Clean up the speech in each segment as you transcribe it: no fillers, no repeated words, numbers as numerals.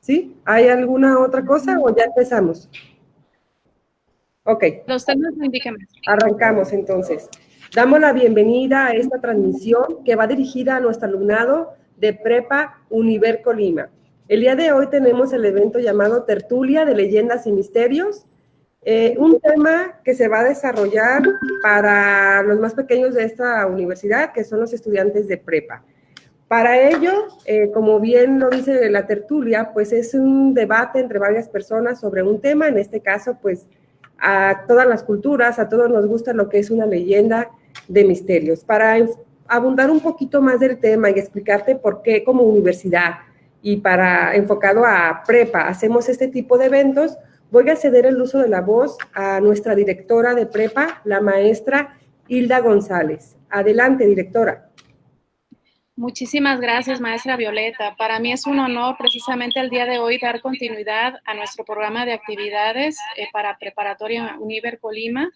¿Sí? ¿Hay alguna otra cosa o ya empezamos? Ok. Los temas lo indican. Arrancamos entonces. Damos la bienvenida a esta transmisión que va dirigida a nuestro alumnado de Prepa Univer Colima. El día de hoy tenemos el evento llamado Tertulia de Leyendas y Misterios, un tema que se va a desarrollar para los más pequeños de esta universidad, que son los estudiantes de prepa. Para ello, como bien lo dice la tertulia, pues es un debate entre varias personas sobre un tema, en este caso, pues a todas las culturas, a todos nos gusta lo que es una leyenda de misterios. Para abundar un poquito más del tema y explicarte por qué como universidad y para enfocado a prepa hacemos este tipo de eventos, voy a ceder el uso de la voz a nuestra directora de prepa, la maestra Hilda González. Adelante, directora. Muchísimas gracias, maestra Violeta. Para mí es un honor precisamente el día de hoy dar continuidad a nuestro programa de actividades para Preparatoria Univer Colima.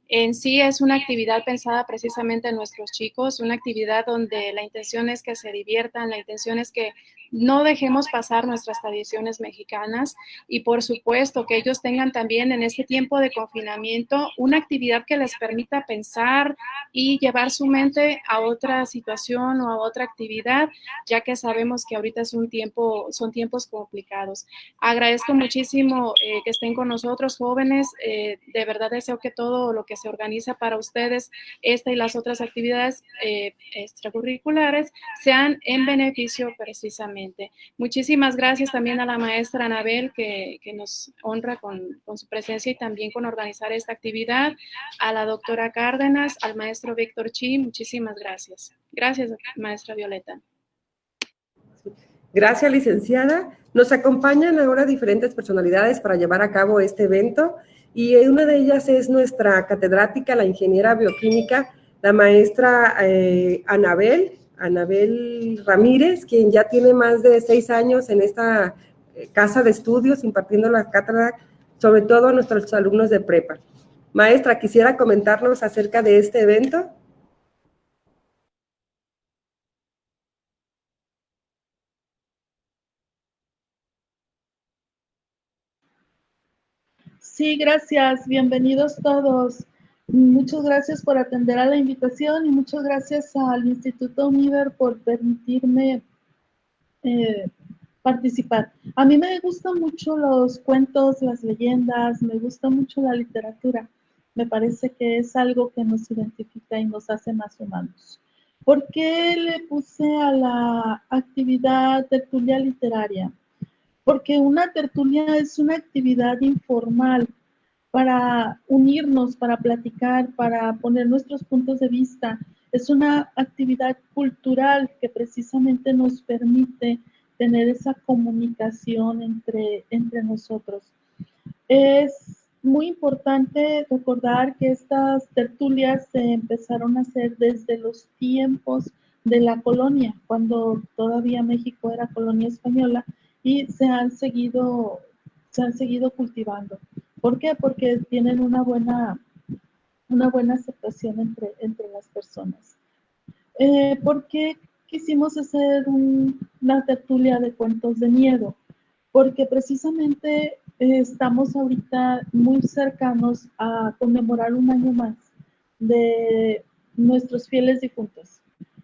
En sí es una actividad pensada precisamente en nuestros chicos, una actividad donde la intención es que se diviertan, la intención es que no dejemos pasar nuestras tradiciones mexicanas y por supuesto que ellos tengan también en este tiempo de confinamiento una actividad que les permita pensar y llevar su mente a otra situación o a otra actividad, ya que sabemos que ahorita son tiempos complicados. Agradezco muchísimo que estén con nosotros, jóvenes. De verdad deseo que todo lo que se organiza para ustedes, esta y las otras actividades extracurriculares, sean en beneficio precisamente. Muchísimas gracias también a la maestra Anabel que nos honra con su presencia y también con organizar esta actividad, a la doctora Cárdenas, al maestro Víctor Chi, muchísimas gracias. Gracias, maestra Violeta. Gracias, licenciada. Nos acompañan ahora diferentes personalidades para llevar a cabo este evento y una de ellas es nuestra catedrática, la ingeniera bioquímica, la maestra Anabel Ramírez, quien ya tiene más de 6 años en esta casa de estudios impartiendo la cátedra, sobre todo a nuestros alumnos de prepa. Maestra, ¿quisiera comentarnos acerca de este evento? Sí, gracias. Bienvenidos todos. Muchas gracias por atender a la invitación y muchas gracias al Instituto Univer por permitirme participar. A mí me gustan mucho los cuentos, las leyendas, me gusta mucho la literatura. Me parece que es algo que nos identifica y nos hace más humanos. ¿Por qué le puse a la actividad tertulia literaria? Porque una tertulia es una actividad informal para unirnos, para platicar, para poner nuestros puntos de vista. Es una actividad cultural que precisamente nos permite tener esa comunicación entre nosotros. Es muy importante recordar que estas tertulias se empezaron a hacer desde los tiempos de la colonia, cuando todavía México era colonia española, y se han seguido cultivando. ¿Por qué? Porque tienen una buena aceptación entre las personas. ¿Por qué quisimos hacer una tertulia de cuentos de miedo? Porque precisamente estamos ahorita muy cercanos a conmemorar un año más de nuestros fieles difuntos.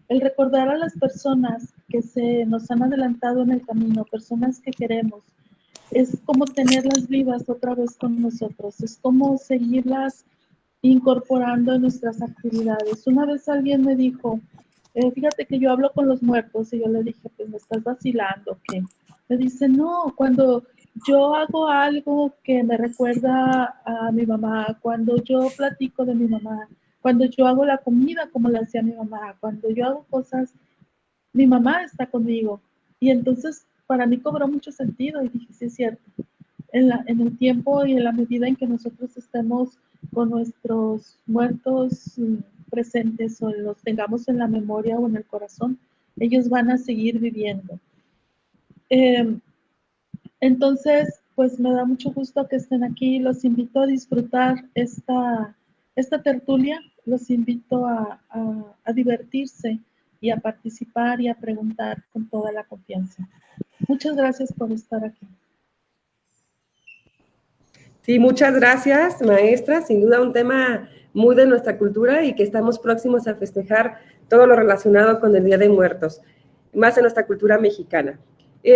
El recordar a las personas que nos han adelantado en el camino, personas que queremos, es como tenerlas vivas otra vez con nosotros, es como seguirlas incorporando en nuestras actividades. Una vez alguien me dijo, fíjate que yo hablo con los muertos, y yo le dije, pues me estás vacilando, ¿qué? Me dice, no, cuando yo hago algo que me recuerda a mi mamá, cuando yo platico de mi mamá, cuando yo hago la comida como la hacía mi mamá, cuando yo hago cosas, mi mamá está conmigo. Y entonces para mí cobró mucho sentido y dije, sí es cierto. En el tiempo y en la medida en que nosotros estemos con nuestros muertos presentes o los tengamos en la memoria o en el corazón, ellos van a seguir viviendo. Entonces, pues me da mucho gusto que estén aquí. Los invito a disfrutar esta tertulia. Los invito a divertirse y a participar y a preguntar con toda la confianza. Muchas gracias por estar aquí. Sí, muchas gracias, maestra. Sin duda un tema muy de nuestra cultura y que estamos próximos a festejar todo lo relacionado con el Día de Muertos, más en nuestra cultura mexicana.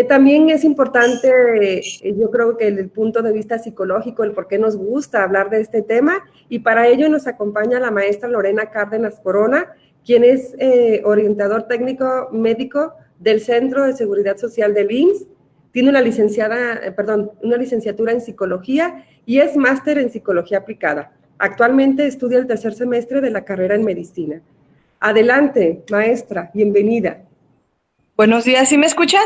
También es importante, yo creo que el punto de vista psicológico, el por qué nos gusta hablar de este tema, y para ello nos acompaña la maestra Lorena Cárdenas Corona, quien es orientador técnico médico del Centro de Seguridad Social del IMSS. Tiene una licenciatura en psicología y es máster en psicología aplicada. Actualmente estudia el tercer semestre de la carrera en medicina. Adelante, maestra, bienvenida. Buenos días, ¿sí me escuchan?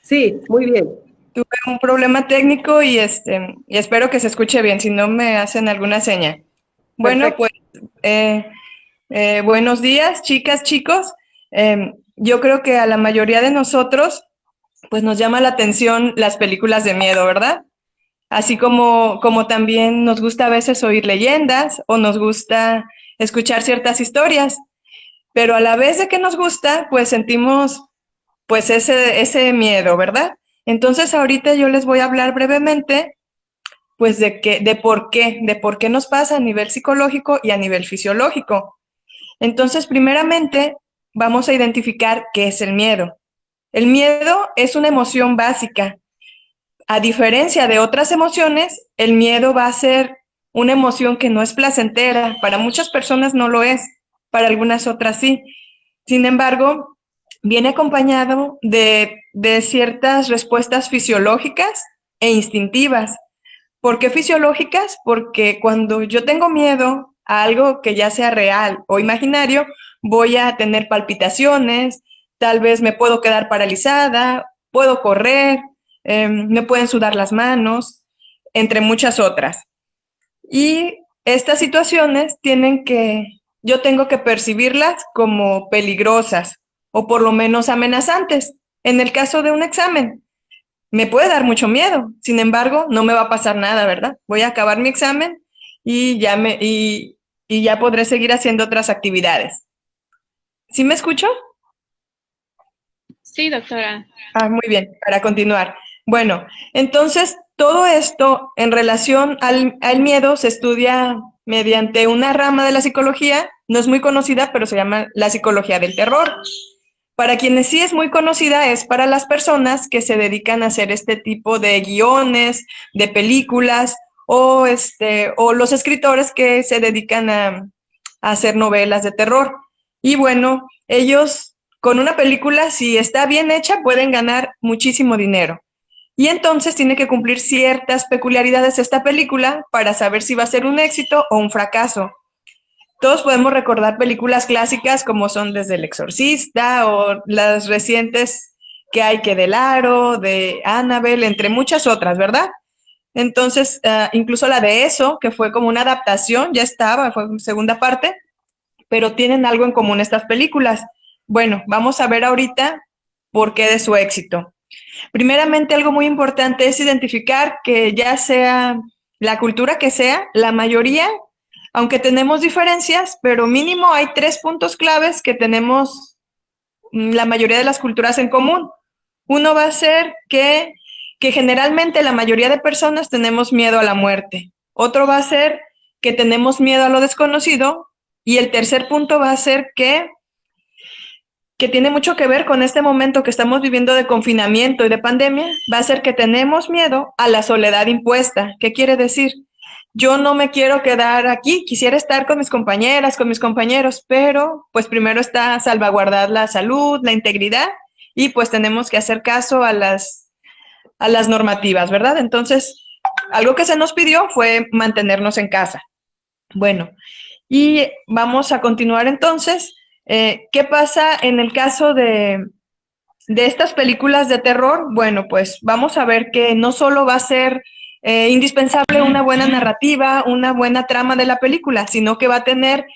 Sí, muy bien. Tuve un problema técnico y espero que se escuche bien, si no me hacen alguna seña. Bueno, Perfecto. pues buenos días, chicas, chicos. Yo creo que a la mayoría de nosotros pues nos llama la atención las películas de miedo, ¿verdad? Así como también nos gusta a veces oír leyendas o nos gusta escuchar ciertas historias, pero a la vez de que nos gusta, pues sentimos pues ese miedo, ¿verdad? Entonces ahorita yo les voy a hablar brevemente pues de por qué nos pasa a nivel psicológico y a nivel fisiológico. Entonces, primeramente, vamos a identificar qué es el miedo. El miedo es una emoción básica. A diferencia de otras emociones, el miedo va a ser una emoción que no es placentera. Para muchas personas no lo es, para algunas otras sí. Sin embargo, viene acompañado de ciertas respuestas fisiológicas e instintivas. ¿Por qué fisiológicas? Porque cuando yo tengo miedo a algo que ya sea real o imaginario, voy a tener palpitaciones, tal vez me puedo quedar paralizada, puedo correr, me pueden sudar las manos, entre muchas otras. Y estas situaciones yo tengo que percibirlas como peligrosas o por lo menos amenazantes. En el caso de un examen, me puede dar mucho miedo, sin embargo, no me va a pasar nada, ¿verdad? Voy a acabar mi examen y ya podré seguir haciendo otras actividades. ¿Sí me escucho? Sí, doctora. Muy bien, para continuar. Bueno, entonces todo esto en relación al miedo se estudia mediante una rama de la psicología, no es muy conocida, pero se llama la psicología del terror. Para quienes sí es muy conocida es para las personas que se dedican a hacer este tipo de guiones, de películas o los escritores que se dedican a hacer novelas de terror. Y bueno, ellos con una película, si está bien hecha, pueden ganar muchísimo dinero. Y entonces tiene que cumplir ciertas peculiaridades esta película para saber si va a ser un éxito o un fracaso. Todos podemos recordar películas clásicas como son desde El Exorcista o las recientes que hay que del Aro, de Annabelle, entre muchas otras, ¿verdad? Entonces, incluso la de Eso, que fue como una adaptación, ya estaba, fue segunda parte, pero tienen algo en común estas películas. Bueno, vamos a ver ahorita por qué de su éxito. Primeramente, algo muy importante es identificar que ya sea la cultura que sea, la mayoría, aunque tenemos diferencias, pero mínimo hay 3 puntos claves que tenemos la mayoría de las culturas en común. Uno va a ser que generalmente la mayoría de personas tenemos miedo a la muerte. Otro va a ser que tenemos miedo a lo desconocido. Y el tercer punto va a ser que tiene mucho que ver con este momento que estamos viviendo de confinamiento y de pandemia, va a ser que tenemos miedo a la soledad impuesta. ¿Qué quiere decir? Yo no me quiero quedar aquí, quisiera estar con mis compañeras, con mis compañeros, pero pues primero está salvaguardar la salud, la integridad y pues tenemos que hacer caso a las normativas, ¿verdad? Entonces, algo que se nos pidió fue mantenernos en casa. Bueno, y vamos a continuar entonces. ¿Qué pasa en el caso de estas películas de terror? Bueno, pues vamos a ver que no solo va a ser indispensable una buena narrativa, una buena trama de la película, sino que va a tener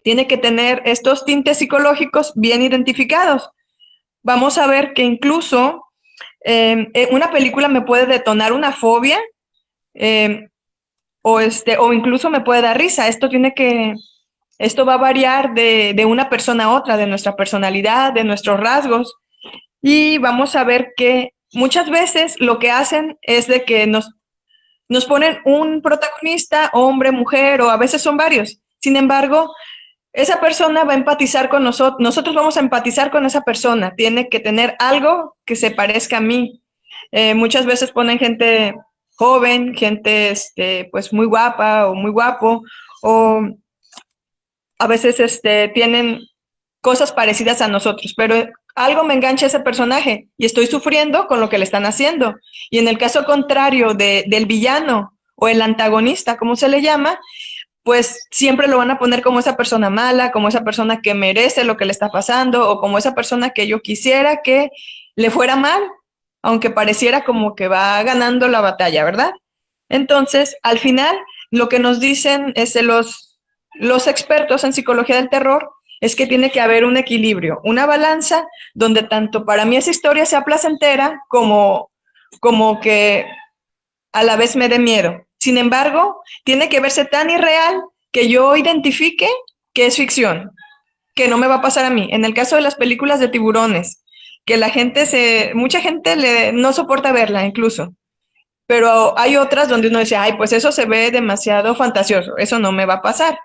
tiene que tener estos tintes psicológicos bien identificados. Vamos a ver que incluso una película me puede detonar una fobia o incluso me puede dar risa. Esto va a variar de una persona a otra, de nuestra personalidad, de nuestros rasgos. Y vamos a ver que muchas veces lo que hacen es de que nos ponen un protagonista, hombre, mujer, o a veces son varios. Sin embargo, esa persona va a empatizar con nosotros, nosotros vamos a empatizar con esa persona, tiene que tener algo que se parezca a mí. Muchas veces ponen gente joven, gente pues muy guapa o muy guapo, o a veces tienen cosas parecidas a nosotros, pero algo me engancha a ese personaje y estoy sufriendo con lo que le están haciendo. Y en el caso contrario del villano o el antagonista, como se le llama, pues siempre lo van a poner como esa persona mala, como esa persona que merece lo que le está pasando, o como esa persona que yo quisiera que le fuera mal, aunque pareciera como que va ganando la batalla, ¿verdad? Entonces, al final, lo que nos dicen los expertos en psicología del terror es que tiene que haber un equilibrio, una balanza donde tanto para mí esa historia sea placentera como que a la vez me dé miedo. Sin embargo, tiene que verse tan irreal que yo identifique que es ficción, que no me va a pasar a mí. En el caso de las películas de tiburones, que mucha gente no soporta verla incluso, pero hay otras donde uno dice, ay, pues eso se ve demasiado fantasioso, eso no me va a pasar.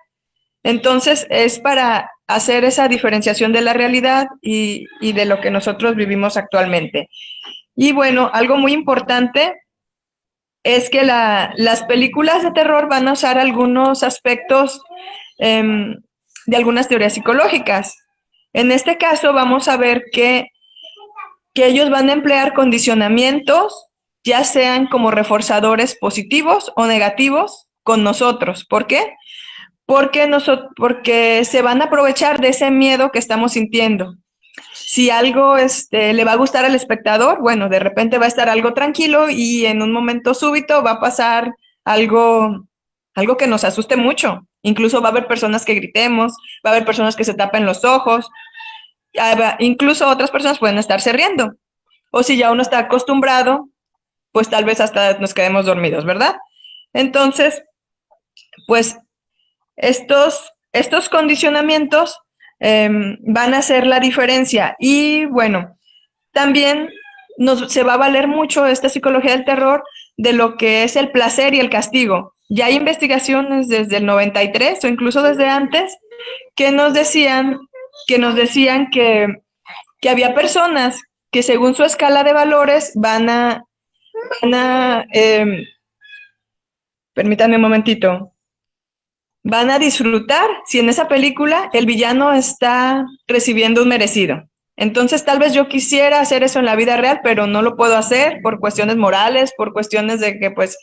Entonces, es para hacer esa diferenciación de la realidad y de lo que nosotros vivimos actualmente. Y bueno, algo muy importante es que las películas de terror van a usar algunos aspectos de algunas teorías psicológicas. En este caso vamos a ver que ellos van a emplear condicionamientos, ya sean como reforzadores positivos o negativos con nosotros. ¿Por qué? Porque se van a aprovechar de ese miedo que estamos sintiendo. Si algo le va a gustar al espectador, bueno, de repente va a estar algo tranquilo y en un momento súbito va a pasar algo que nos asuste mucho. Incluso va a haber personas que gritemos, va a haber personas que se tapen los ojos, incluso otras personas pueden estarse riendo. O si ya uno está acostumbrado, pues tal vez hasta nos quedemos dormidos, ¿verdad? Entonces, pues estos condicionamientos van a hacer la diferencia. Y bueno, también se va a valer mucho esta psicología del terror de lo que es el placer y el castigo. Ya hay investigaciones desde el 93 o incluso desde antes que nos decían que había personas que según su escala de valores permítanme un momentito, van a disfrutar si en esa película el villano está recibiendo un merecido. Entonces, tal vez yo quisiera hacer eso en la vida real, pero no lo puedo hacer por cuestiones morales, por cuestiones de que, pues,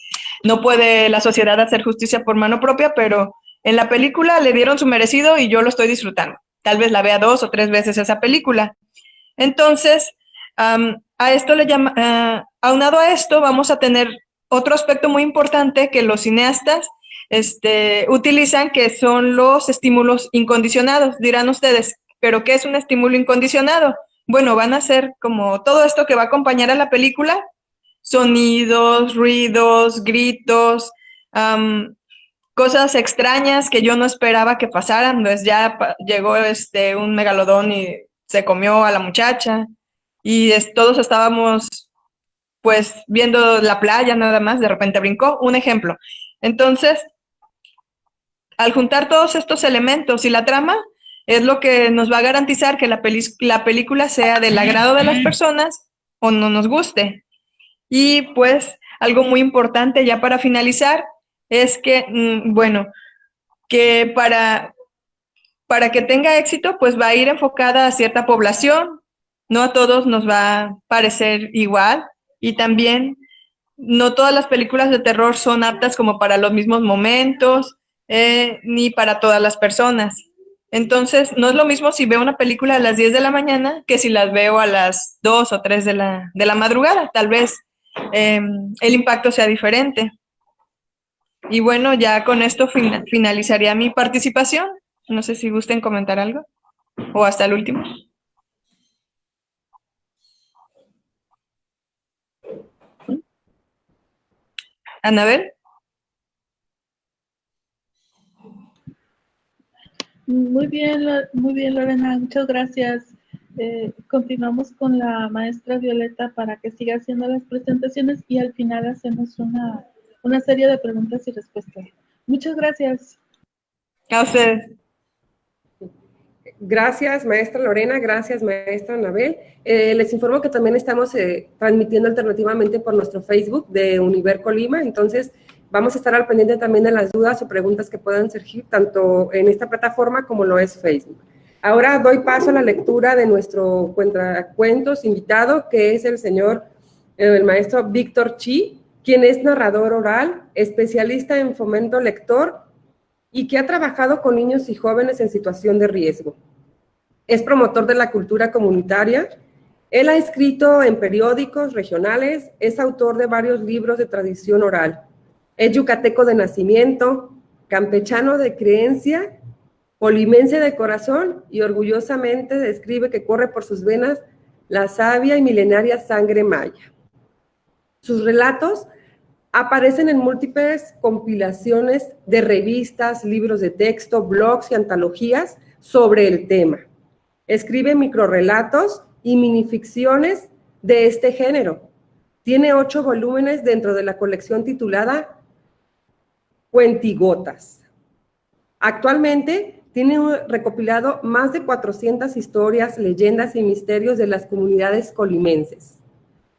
no puede la sociedad hacer justicia por mano propia, pero en la película le dieron su merecido y yo lo estoy disfrutando. Tal vez la vea 2 o 3 veces esa película. Entonces, aunado a esto, vamos a tener otro aspecto muy importante que los cineastas utilizan, que son los estímulos incondicionados. Dirán ustedes, ¿pero qué es un estímulo incondicionado? Bueno, van a ser como todo esto que va a acompañar a la película, sonidos, ruidos, gritos, cosas extrañas que yo no esperaba que pasaran. Pues ya llegó un megalodón y se comió a la muchacha y todos estábamos pues viendo la playa nada más, de repente brincó, un ejemplo. Entonces, al juntar todos estos elementos y la trama, es lo que nos va a garantizar que la película sea del agrado de las personas o no nos guste. Y pues algo muy importante ya para finalizar es que, bueno, que para que tenga éxito, pues va a ir enfocada a cierta población, no a todos nos va a parecer igual, y también no todas las películas de terror son aptas como para los mismos momentos, ni para todas las personas. Entonces, no es lo mismo si veo una película a las 10 de la mañana que si las veo a las 2 o 3 de la madrugada. Tal vez el impacto sea diferente. Y bueno, ya con esto finalizaría mi participación. No sé si gusten comentar algo o hasta el último. Anabel. Muy bien, Lorena, muchas gracias. continuamos con la maestra Violeta para que siga haciendo las presentaciones y al final hacemos una serie de preguntas y respuestas. Muchas gracias. A ustedes. Gracias, maestra Lorena, gracias, maestra Anabel. Les informo que también estamos transmitiendo alternativamente por nuestro Facebook de Univer Colima, entonces vamos a estar al pendiente también de las dudas o preguntas que puedan surgir tanto en esta plataforma como lo es Facebook. Ahora doy paso a la lectura de nuestro cuentacuentos invitado, que es el maestro Víctor Chi, quien es narrador oral, especialista en fomento lector y que ha trabajado con niños y jóvenes en situación de riesgo. Es promotor de la cultura comunitaria. Él ha escrito en periódicos regionales, es autor de varios libros de tradición oral. Es yucateco de nacimiento, campechano de creencia, colimense de corazón y orgullosamente describe que corre por sus venas la sabia y milenaria sangre maya. Sus relatos aparecen en múltiples compilaciones de revistas, libros de texto, blogs y antologías sobre el tema. Escribe microrrelatos y minificciones de este género. Tiene 8 volúmenes dentro de la colección titulada Cuentigotas. Actualmente tiene recopilado más de 400 historias, leyendas y misterios de las comunidades colimenses,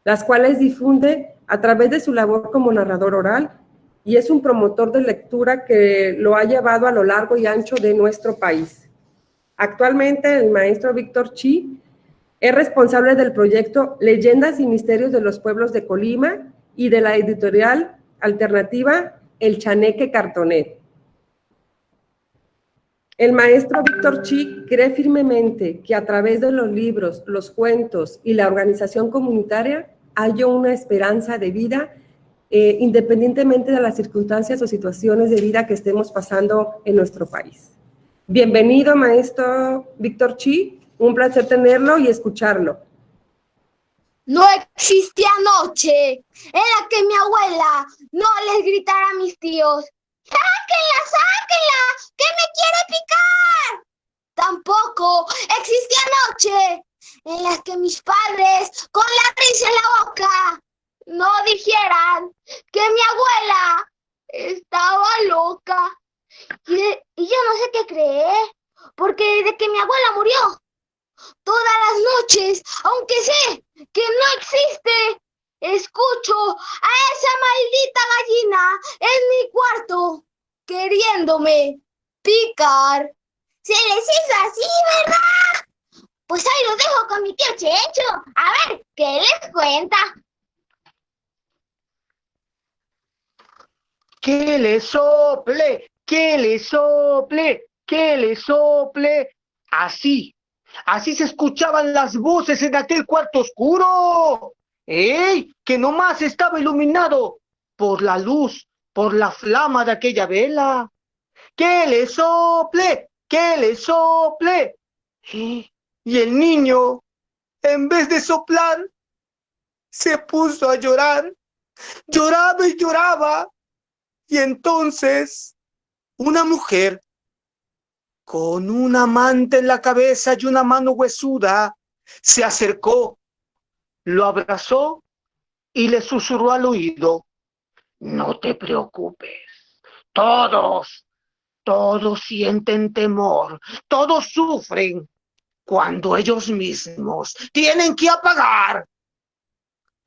las cuales difunde a través de su labor como narrador oral y es un promotor de lectura que lo ha llevado a lo largo y ancho de nuestro país. Actualmente, el maestro Víctor Chi es responsable del proyecto Leyendas y Misterios de los Pueblos de Colima y de la editorial alternativa El Chaneque Cartonet. El maestro Víctor Chi cree firmemente que a través de los libros, los cuentos y la organización comunitaria hay una esperanza de vida independientemente de las circunstancias o situaciones de vida que estemos pasando en nuestro país. Bienvenido, maestro Víctor Chi, un placer tenerlo y escucharlo. No existía noche en la que mi abuela no les gritara a mis tíos: ¡sáquenla, sáquenla, que me quiere picar! Tampoco existía noche en las que mis padres, con la risa en la boca, no dijeran que mi abuela estaba loca. Y yo no sé qué creer, porque desde que mi abuela murió, todas las noches, aunque sé que no existe, escucho a esa maldita gallina en mi cuarto, queriéndome picar. Se les hizo así, ¿verdad? Pues ahí lo dejo con mi tío Chencho, a ver qué les cuenta. Que le sople, que le sople, que le sople. Así se escuchaban las voces en aquel cuarto oscuro. ¡Ey! Que nomás estaba iluminado por la luz, por la flama de aquella vela. ¡Que le sople! ¡Que le sople! Y el niño, en vez de soplar, se puso a llorar. Lloraba y lloraba. Y entonces, una mujer, con una manta en la cabeza y una mano huesuda, se acercó, lo abrazó y le susurró al oído: no te preocupes, todos sienten temor, todos sufren cuando ellos mismos tienen que apagar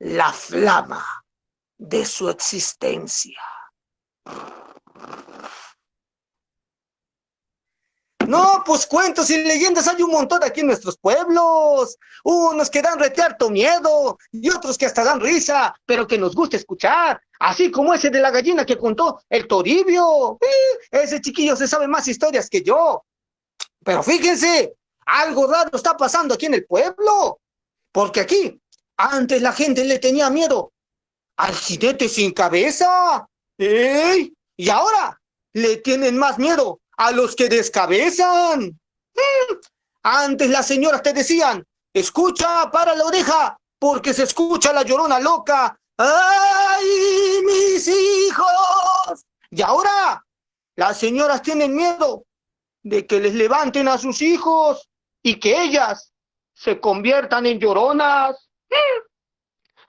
la flama de su existencia. No, pues cuentos y leyendas hay un montón aquí en nuestros pueblos. Unos que dan rete harto miedo y otros que hasta dan risa, pero que nos gusta escuchar. Así como ese de la gallina que contó el Toribio. Ese chiquillo se sabe más historias que yo. Pero fíjense, algo raro está pasando aquí en el pueblo. Porque aquí, antes la gente le tenía miedo al jinete sin cabeza. ¡Ey! Y ahora le tienen más miedo a los que descabezan. Antes las señoras te decían: escucha, para la oreja, porque se escucha la llorona loca. ¡Ay, mis hijos! Y ahora las señoras tienen miedo de que les levanten a sus hijos y que ellas se conviertan en lloronas.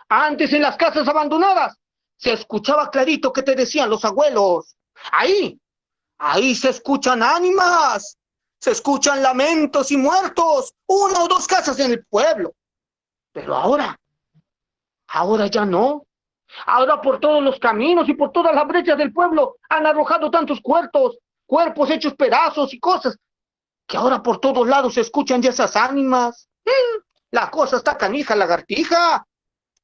Antes en las casas abandonadas se escuchaba clarito que te decían los abuelos. Ahí se escuchan ánimas, se escuchan lamentos y muertos, 1 o 2 casas en el pueblo. Pero ahora ya no. Ahora por todos los caminos y por todas las brechas del pueblo han arrojado tantos cuerpos hechos pedazos y cosas, que ahora por todos lados se escuchan ya esas ánimas. La cosa está canija, lagartija.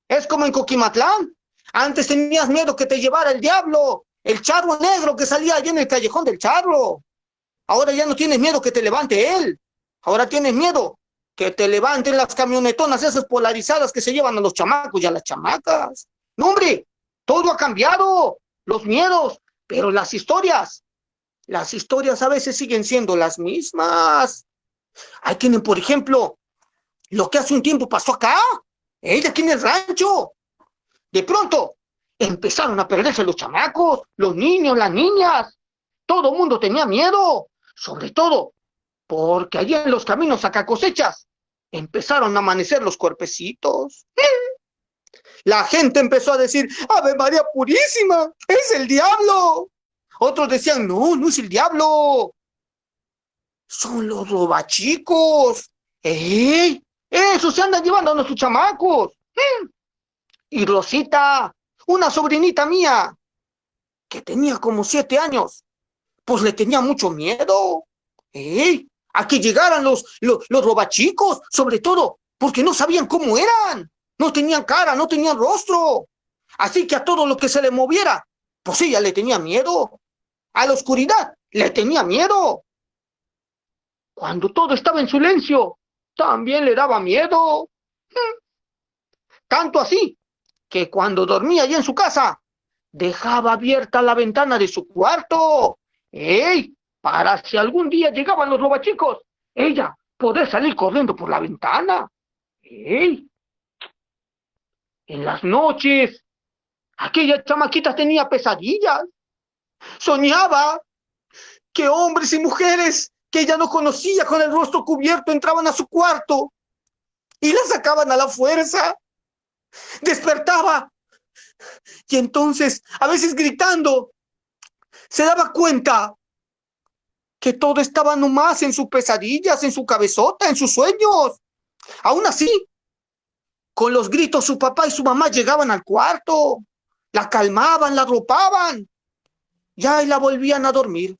Es como en Coquimatlán. Antes tenías miedo que te llevara el diablo, el charro negro que salía allí en el callejón del charro. Ahora ya no tienes miedo que te levante él. Ahora tienes miedo que te levanten las camionetonas esas polarizadas que se llevan a los chamacos y a las chamacas. No, hombre, todo ha cambiado. Los miedos, pero las historias a veces siguen siendo las mismas. Hay quienes, por ejemplo, lo que hace un tiempo pasó acá, aquí en el rancho. De pronto, empezaron a perderse los chamacos, los niños, las niñas. Todo el mundo tenía miedo, sobre todo porque allí en los caminos saca cosechas empezaron a amanecer los cuerpecitos. La gente empezó a decir, Ave María Purísima, es el diablo. Otros decían, no, no es el diablo, son los robachicos. ¡Ey! Eso se andan llevando a nuestros chamacos. Y Rosita, una sobrinita mía, que tenía como 7 años, pues le tenía mucho miedo. ¡Ey! A que llegaran los robachicos, sobre todo porque no sabían cómo eran. No tenían cara, no tenían rostro. Así que a todo lo que se le moviera, pues ella le tenía miedo. A la oscuridad le tenía miedo. Cuando todo estaba en silencio, también le daba miedo. Tanto así que cuando dormía allí en su casa, dejaba abierta la ventana de su cuarto. ¡Ey! Para si algún día llegaban los robachicos, ella poder salir corriendo por la ventana. ¡Ey! En las noches, aquella chamaquita tenía pesadillas. Soñaba que hombres y mujeres que ella no conocía con el rostro cubierto entraban a su cuarto y la sacaban a la fuerza. Despertaba y entonces, a veces gritando, se daba cuenta que todo estaba nomás en sus pesadillas, en su cabezota, en sus sueños. Aún así, con los gritos su papá y su mamá llegaban al cuarto, la calmaban, la arropaban, ya y la volvían a dormir.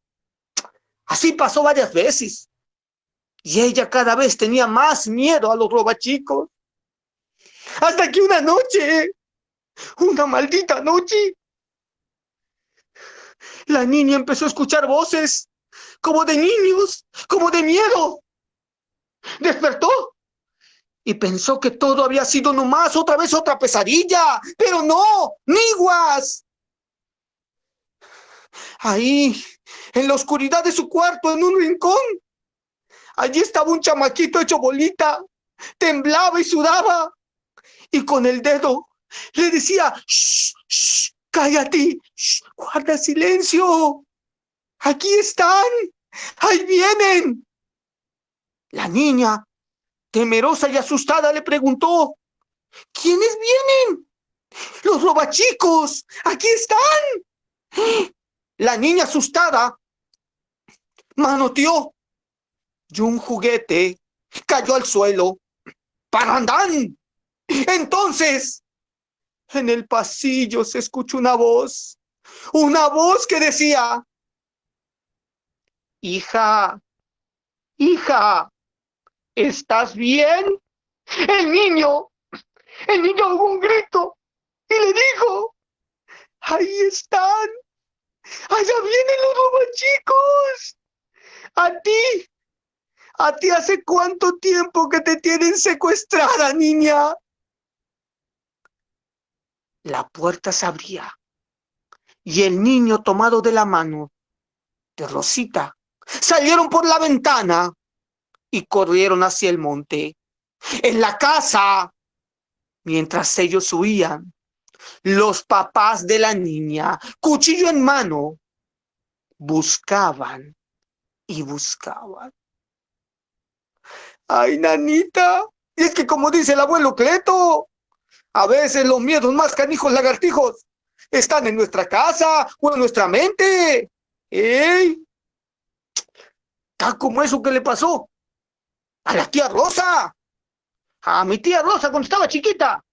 Así pasó varias veces. Y ella cada vez tenía más miedo a los robachicos. Hasta que una noche, una maldita noche, la niña empezó a escuchar voces, como de niños, como de miedo. Despertó y pensó que todo había sido nomás otra vez otra pesadilla, pero no, niguas. Ahí, en la oscuridad de su cuarto, en un rincón, allí estaba un chamaquito hecho bolita, temblaba y sudaba, y con el dedo le decía, shh, shh, cállate, shh, guarda silencio, aquí están, ahí vienen. La niña, temerosa y asustada, le preguntó, ¿quiénes vienen? Los robachicos, aquí están. La niña asustada manoteó y un juguete cayó al suelo. ¡Parrandán! Entonces, en el pasillo se escuchó una voz que decía, hija, ¿estás bien? El niño hubo un grito y le dijo, ahí están, allá vienen los robachicos. ¿A ti hace cuánto tiempo que te tienen secuestrada, niña? La puerta se abría y el niño, tomado de la mano de Rosita, salieron por la ventana y corrieron hacia el monte. En la casa, mientras ellos huían, los papás de la niña, cuchillo en mano, buscaban y buscaban. ¡Ay, nanita! Y es que como dice el abuelo Cleto, a veces los miedos más canijos lagartijos están en nuestra casa o en nuestra mente. ¡Ey! Tal como eso que le pasó a la tía Rosa. A mi tía Rosa cuando estaba chiquita.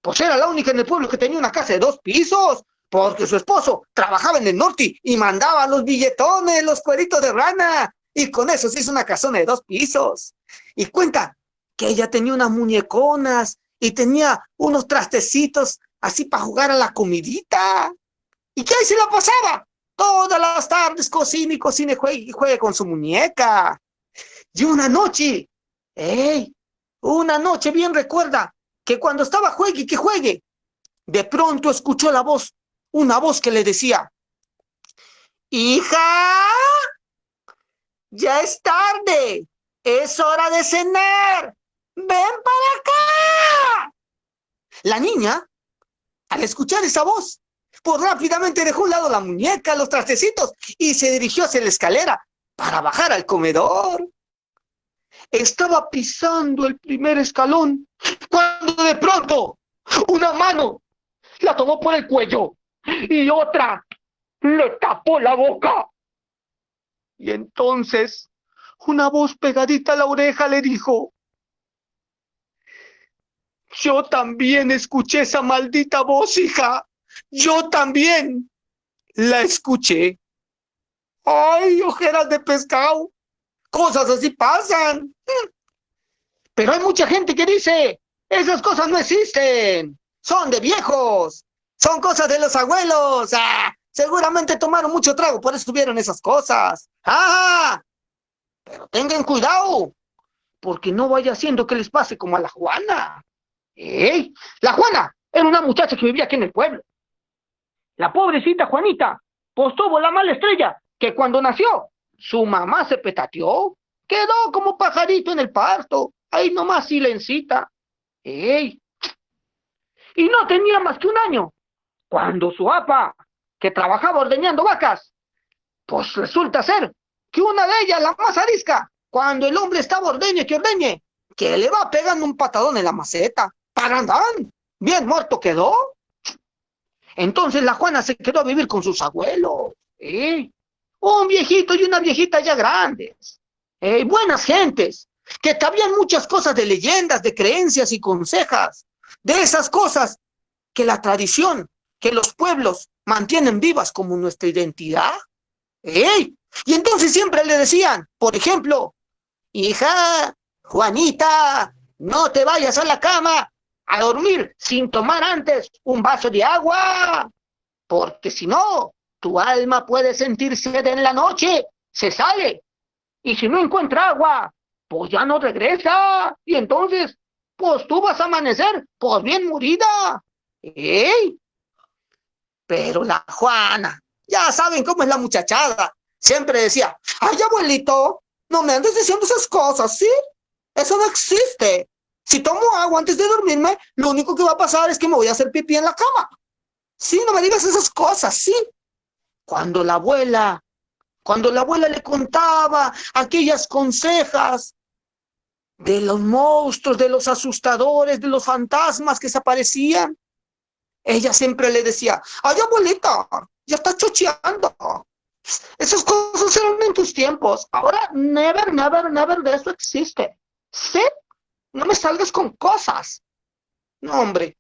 Pues era la única en el pueblo que tenía una casa de 2 pisos, porque su esposo trabajaba en el norte y mandaba los billetones, los cueritos de rana, y con eso se hizo una casona de 2 pisos. Y cuenta que ella tenía unas muñeconas y tenía unos trastecitos así para jugar a la comidita. ¿Y qué ahí se la pasaba? Todas las tardes cocina y cocina y juegue con su muñeca. Y una noche, una noche bien recuerda que cuando estaba juegue y que juegue, de pronto escuchó la voz, una voz que le decía, hija, ya es tarde, es hora de cenar, ven para acá. La niña, al escuchar esa voz, pues rápidamente dejó a un lado la muñeca, los trastecitos y se dirigió hacia la escalera para bajar al comedor. Estaba pisando el primer escalón cuando de pronto una mano la tomó por el cuello y otra le tapó la boca. Y entonces una voz pegadita a la oreja le dijo, yo también escuché esa maldita voz, hija. Yo también la escuché. Ay, ojeras de pescado. Cosas así pasan. Pero hay mucha gente que dice, esas cosas no existen. Son de viejos. Son cosas de los abuelos. Seguramente tomaron mucho trago, por eso tuvieron esas cosas. Pero tengan cuidado, porque no vaya haciendo que les pase como a la Juana. La Juana era una muchacha que vivía aquí en el pueblo. La pobrecita Juanita, pues tuvo la mala estrella que cuando nació, su mamá se petateó, quedó como pajarito en el parto, ahí nomás silencita. Y no tenía más que 1 año, cuando su apa, que trabajaba ordeñando vacas, pues resulta ser que una de ellas, la más arisca, cuando el hombre estaba ordeñe, que le va pegando un patadón en la maceta, ¡parandán! Bien muerto quedó. Entonces la Juana se quedó a vivir con sus abuelos. Un viejito y una viejita ya grandes. Buenas gentes, que sabían muchas cosas de leyendas, de creencias y consejas. De esas cosas que la tradición, que los pueblos mantienen vivas como nuestra identidad. Y entonces siempre le decían, por ejemplo, hija, Juanita, no te vayas a la cama a dormir sin tomar antes un vaso de agua, porque si no, tu alma puede sentir sed en la noche, se sale, y si no encuentra agua, pues ya no regresa, y entonces, pues tú vas a amanecer, pues bien morida. Pero la Juana, ya saben cómo es la muchachada, siempre decía, ay, abuelito, no me andes diciendo esas cosas, ¿sí? Eso no existe. Si tomo agua antes de dormirme, lo único que va a pasar es que me voy a hacer pipí en la cama. Sí, no me digas esas cosas, sí. Cuando la abuela le contaba aquellas consejas de los monstruos, de los asustadores, de los fantasmas que se aparecían, ella siempre le decía, ay, abuelita, ya estás chocheando. Esas cosas eran en tus tiempos. Ahora, never, never, never de eso existe. ¿Sí? No me salgas con cosas. No, hombre.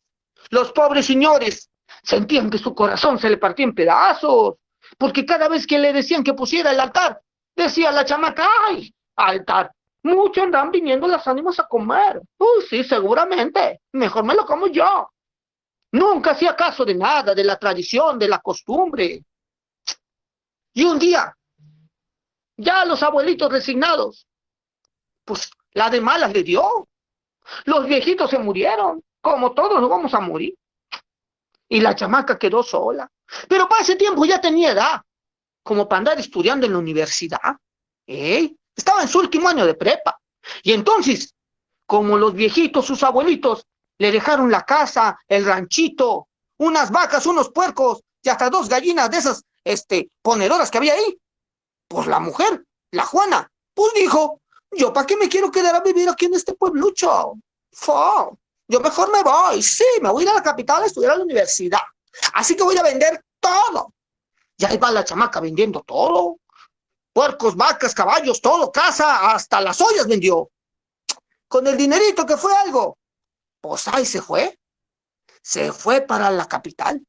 Los pobres señores sentían que su corazón se le partía en pedazos, porque cada vez que le decían que pusiera el altar, decía la chamaca, ¡ay, altar! Mucho andan viniendo las ánimas a comer. Sí, seguramente. Mejor me lo como yo. Nunca hacía caso de nada, de la tradición, de la costumbre. Y un día, ya los abuelitos resignados, pues la de malas le dio. Los viejitos se murieron, como todos nos vamos a morir. Y la chamaca quedó sola. Pero para ese tiempo ya tenía edad, como para andar estudiando en la universidad. Estaba en su último año de prepa. Y entonces, como los viejitos, sus abuelitos, le dejaron la casa, el ranchito, unas vacas, unos puercos y hasta 2 gallinas de esas, ponedoras que había ahí, pues la mujer, la Juana, pues dijo, yo para qué me quiero quedar a vivir aquí en este pueblucho. Fo, yo mejor me voy. Sí, me voy a ir a la capital a estudiar a la universidad. Así que voy a vender todo. Y ahí va la chamaca vendiendo todo. Puercos, vacas, caballos, todo, casa, hasta las ollas vendió. Con el dinerito que fue algo. Pues ahí se fue. Se fue para la capital.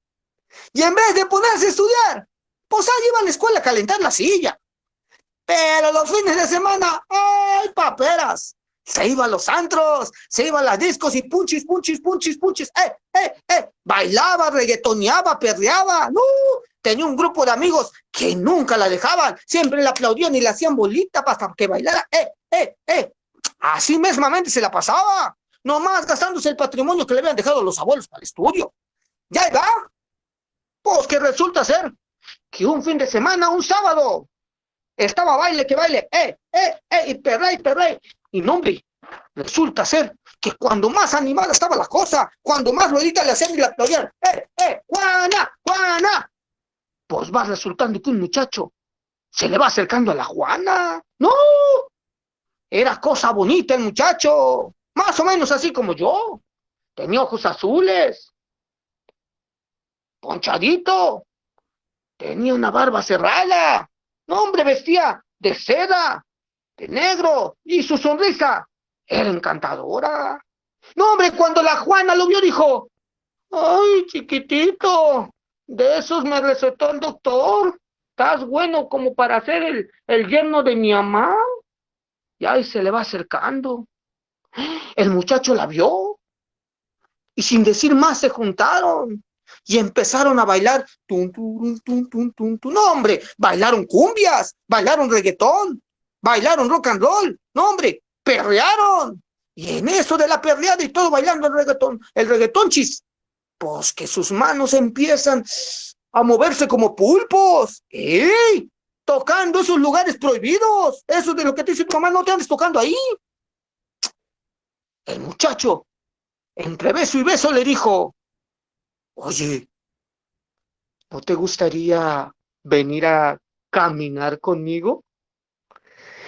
Y en vez de ponerse a estudiar, pues ahí iba a la escuela a calentar la silla. Pero los fines de semana, ¡ay, paperas! Se iba a los antros, se iba a las discos y punchis, punchis, punchis, punchis. Bailaba, reggaetoneaba, perreaba. ¡No! Tenía un grupo de amigos que nunca la dejaban. Siempre la aplaudían y le hacían bolita hasta que bailara. Así mismamente se la pasaba. Nomás gastándose el patrimonio que le habían dejado los abuelos para el estudio. Ya va. Pues que resulta ser que un fin de semana, un sábado, estaba baile que baile, y perrey. Y no, hombre, resulta ser que cuando más animada estaba la cosa, cuando más ruedita le hacían y la aplaudían, Juana, pues va resultando que un muchacho se le va acercando a la Juana. ¡No! Era cosa bonita el muchacho, más o menos así como yo. Tenía ojos azules, ponchadito, tenía una barba cerrada. No, hombre, vestía de seda, de negro, y su sonrisa era encantadora. No, hombre, cuando la Juana lo vio, dijo, ¡ay, chiquitito! De esos me recetó el doctor. Estás bueno como para ser el yerno de mi mamá. Y ahí se le va acercando. El muchacho la vio, y sin decir más se juntaron. Y empezaron a bailar, tum, tum, tum, tum, tum, tum. No, hombre, bailaron cumbias, bailaron reggaetón, bailaron rock and roll, no, hombre, perrearon. Y en eso de la perreada y todo bailando el reggaetón chis, pues que sus manos empiezan a moverse como pulpos, ¡ey! Tocando esos lugares prohibidos, eso de lo que te dice tu mamá, no te andes tocando ahí. El muchacho, entre beso y beso, le dijo, oye, ¿no te gustaría venir a caminar conmigo?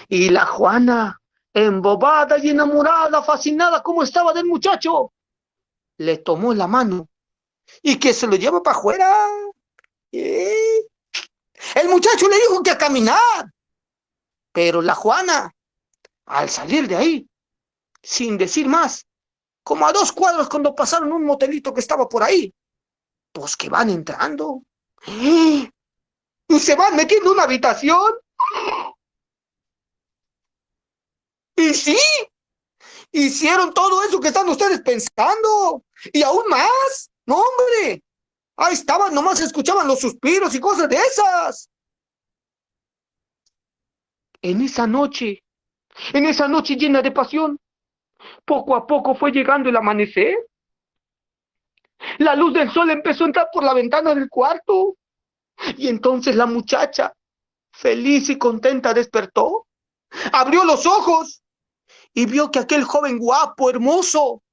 Y la Juana, embobada y enamorada, fascinada como estaba del muchacho, le tomó la mano y que se lo lleva para afuera. El muchacho le dijo que a caminar, pero la Juana, al salir de ahí, sin decir más, como a 2 cuadros cuando pasaron un motelito que estaba por ahí, pues que van entrando y se van metiendo en una habitación. Y sí, hicieron todo eso que están ustedes pensando y aún más. No, hombre, ahí estaban, nomás escuchaban los suspiros y cosas de esas. En esa noche llena de pasión, poco a poco fue llegando el amanecer. La luz del sol empezó a entrar por la ventana del cuarto. Y entonces la muchacha, feliz y contenta, despertó, abrió los ojos y vio que aquel joven guapo, hermoso,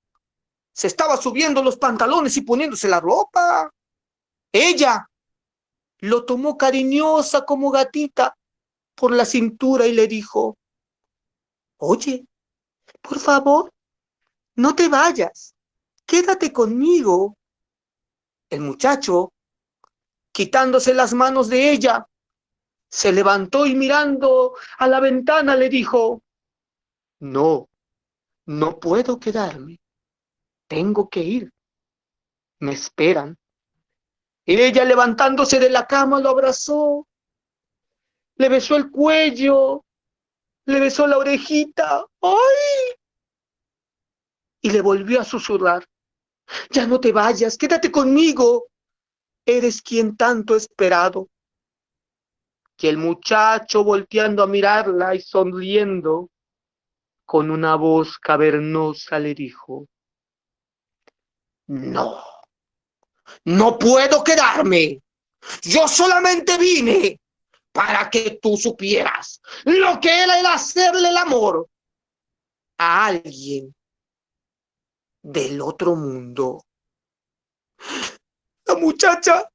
se estaba subiendo los pantalones y poniéndose la ropa. Ella lo tomó cariñosa como gatita por la cintura y le dijo, oye, por favor, no te vayas, quédate conmigo. El muchacho, quitándose las manos de ella, se levantó y mirando a la ventana le dijo, no puedo quedarme, tengo que ir, me esperan. Y ella, levantándose de la cama, lo abrazó, le besó el cuello, le besó la orejita, ¡ay! Y le volvió a susurrar, ya no te vayas, quédate conmigo, eres quien tanto he esperado. Y el muchacho, volteando a mirarla y sonriendo, con una voz cavernosa le dijo, no puedo quedarme, yo solamente vine para que tú supieras lo que era el hacerle el amor a alguien del otro mundo. La muchacha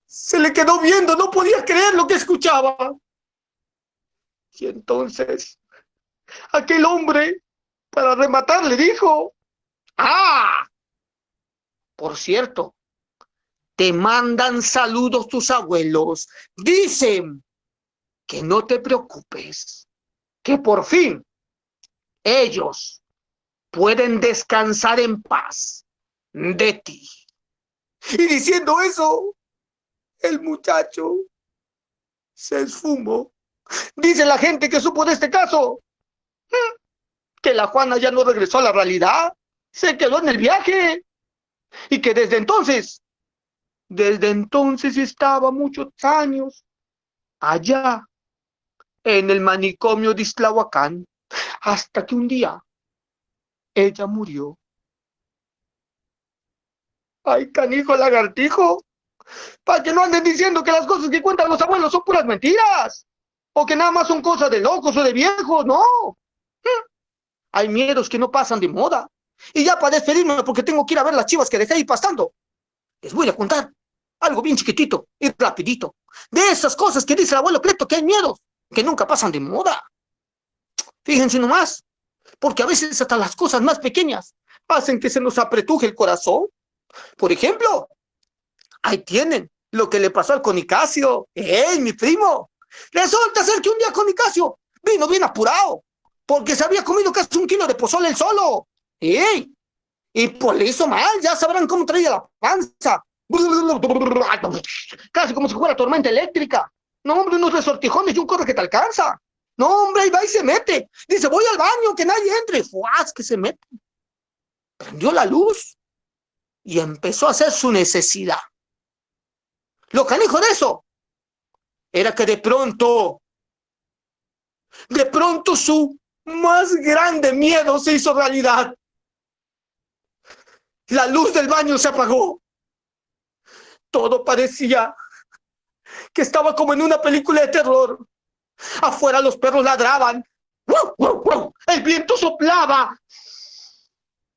se le quedó viendo, no podía creer lo que escuchaba. Y entonces aquel hombre Para rematar, le dijo: ¡ah! Por cierto, te mandan saludos tus abuelos. Dicen que no te preocupes, que por fin ellos pueden descansar en paz de ti. Y diciendo eso, el muchacho se esfumó. Dice la gente que supo de este caso que la Juana ya no regresó a la realidad, se quedó en el viaje y que desde entonces estaba muchos años allá en el manicomio de Islahuacán, hasta que un día ella murió. ¡Ay, canijo lagartijo! Para que no anden diciendo que las cosas que cuentan los abuelos son puras mentiras, o que nada más son cosas de locos o de viejos, no. Hay miedos que no pasan de moda. Y ya para despedirme, porque tengo que ir a ver las chivas que dejé ahí pastando, les voy a contar algo bien chiquitito y rapidito. De esas cosas que dice el abuelo Cleto, que hay miedos que nunca pasan de moda. Fíjense nomás, porque a veces hasta las cosas más pequeñas hacen que se nos apretuje el corazón. Por ejemplo, ahí tienen lo que le pasó al Conicasio. ¡Ey, mi primo! Resulta ser que un día Conicasio vino bien apurado, porque se había comido casi 1 kilo de pozole él solo. ¡Ey! Y pues le hizo mal, ya sabrán cómo traía la panza. Casi como si fuera tormenta eléctrica. No, hombre, unos resortijones y un corre que te alcanza. No, hombre, ahí va y se mete. Dice: voy al baño, que nadie entre. ¡Fuas! Que se mete. Prendió la luz y empezó a hacer su necesidad. Lo canijo de eso era que de pronto su más grande miedo se hizo realidad. La luz del baño se apagó. Todo parecía que estaba como en una película de terror. Afuera los perros ladraban. ¡Wow, wow, wow! El viento soplaba.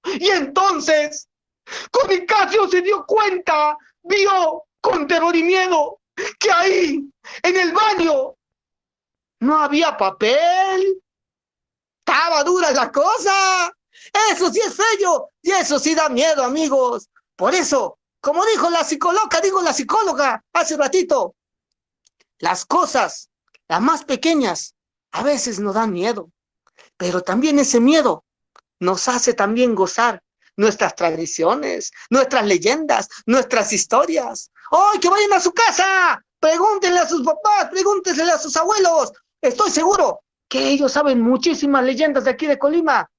Y entonces, Conicasio se dio cuenta, vio con terror y miedo que ahí, en el baño, no había papel. Estaba dura la cosa. Eso sí es feo y eso sí da miedo, amigos. Por eso, como dijo la psicóloga hace ratito, las cosas, las más pequeñas, a veces nos dan miedo, pero también ese miedo nos hace también gozar nuestras tradiciones, nuestras leyendas, nuestras historias. ¡Ay, que vayan a su casa! Pregúntenle a sus papás, pregúntenle a sus abuelos. Estoy seguro que ellos saben muchísimas leyendas de aquí de Colima,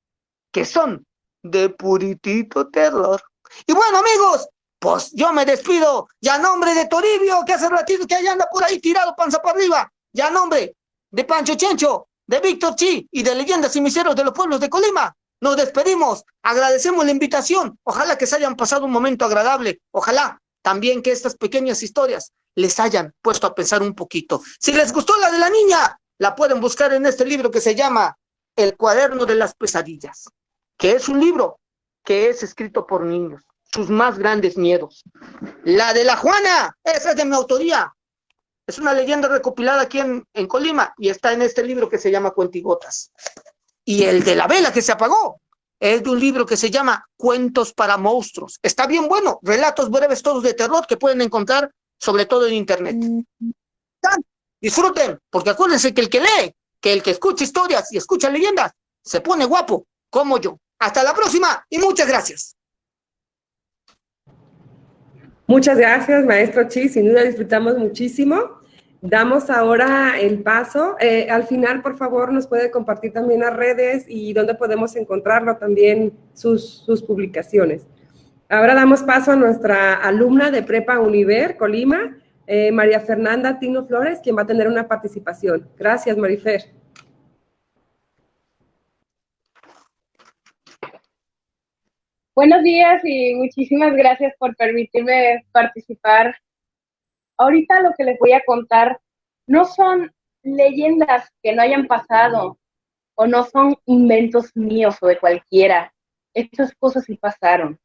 que son de puritito terror. Y bueno, amigos, pues yo me despido, ya a nombre de Toribio, que hace ratito que allá anda por ahí tirado panza para arriba, ya a nombre de Pancho Chencho, de Víctor Chi y de Leyendas y Misterios de los Pueblos de Colima. Nos despedimos, agradecemos la invitación, ojalá que se hayan pasado un momento agradable, ojalá también que estas pequeñas historias les hayan puesto a pensar un poquito. Si les gustó la de la niña, la pueden buscar en este libro que se llama El Cuaderno de las Pesadillas, que es un libro que es escrito por niños, sus más grandes miedos. La de la Juana, esa es de mi autoría, es una leyenda recopilada aquí en Colima y está en este libro que se llama Cuentigotas. Y el de la vela que se apagó es de un libro que se llama Cuentos para Monstruos. Está bien bueno, relatos breves todos de terror que pueden encontrar sobre todo en internet. Disfruten, porque acuérdense que el que lee, que el que escucha historias y escucha leyendas, se pone guapo, como yo. Hasta la próxima y muchas gracias. Muchas gracias, maestro Chi, sin duda disfrutamos muchísimo. Damos ahora el paso. Al final, por favor, nos puede compartir también las redes y dónde podemos encontrarlo, también sus publicaciones. Ahora damos paso a nuestra alumna de Prepa Univer, Colima, María Fernanda Tino Flores, quien va a tener una participación. Gracias, Marifer. Buenos días y muchísimas gracias por permitirme participar. Ahorita lo que les voy a contar no son leyendas que no hayan pasado o no son inventos míos o de cualquiera. Estas cosas sí pasaron,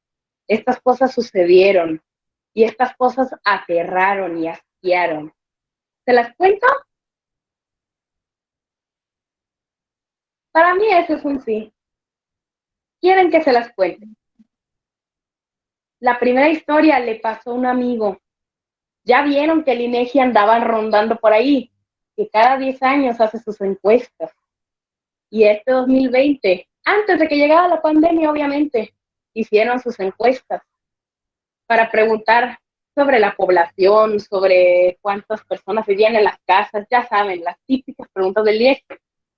estas cosas sucedieron y estas cosas aterraron y asquearon. ¿Se las cuento? Para mí eso es un sí. quieren que se las cuente. La primera historia le pasó a un amigo. Ya vieron que el INEGI andaba rondando por ahí, que cada 10 años hace sus encuestas. Y este 2020, antes de que llegara la pandemia, obviamente, hicieron sus encuestas para preguntar sobre la población, sobre cuántas personas vivían en las casas, ya saben, las típicas preguntas del INEGI.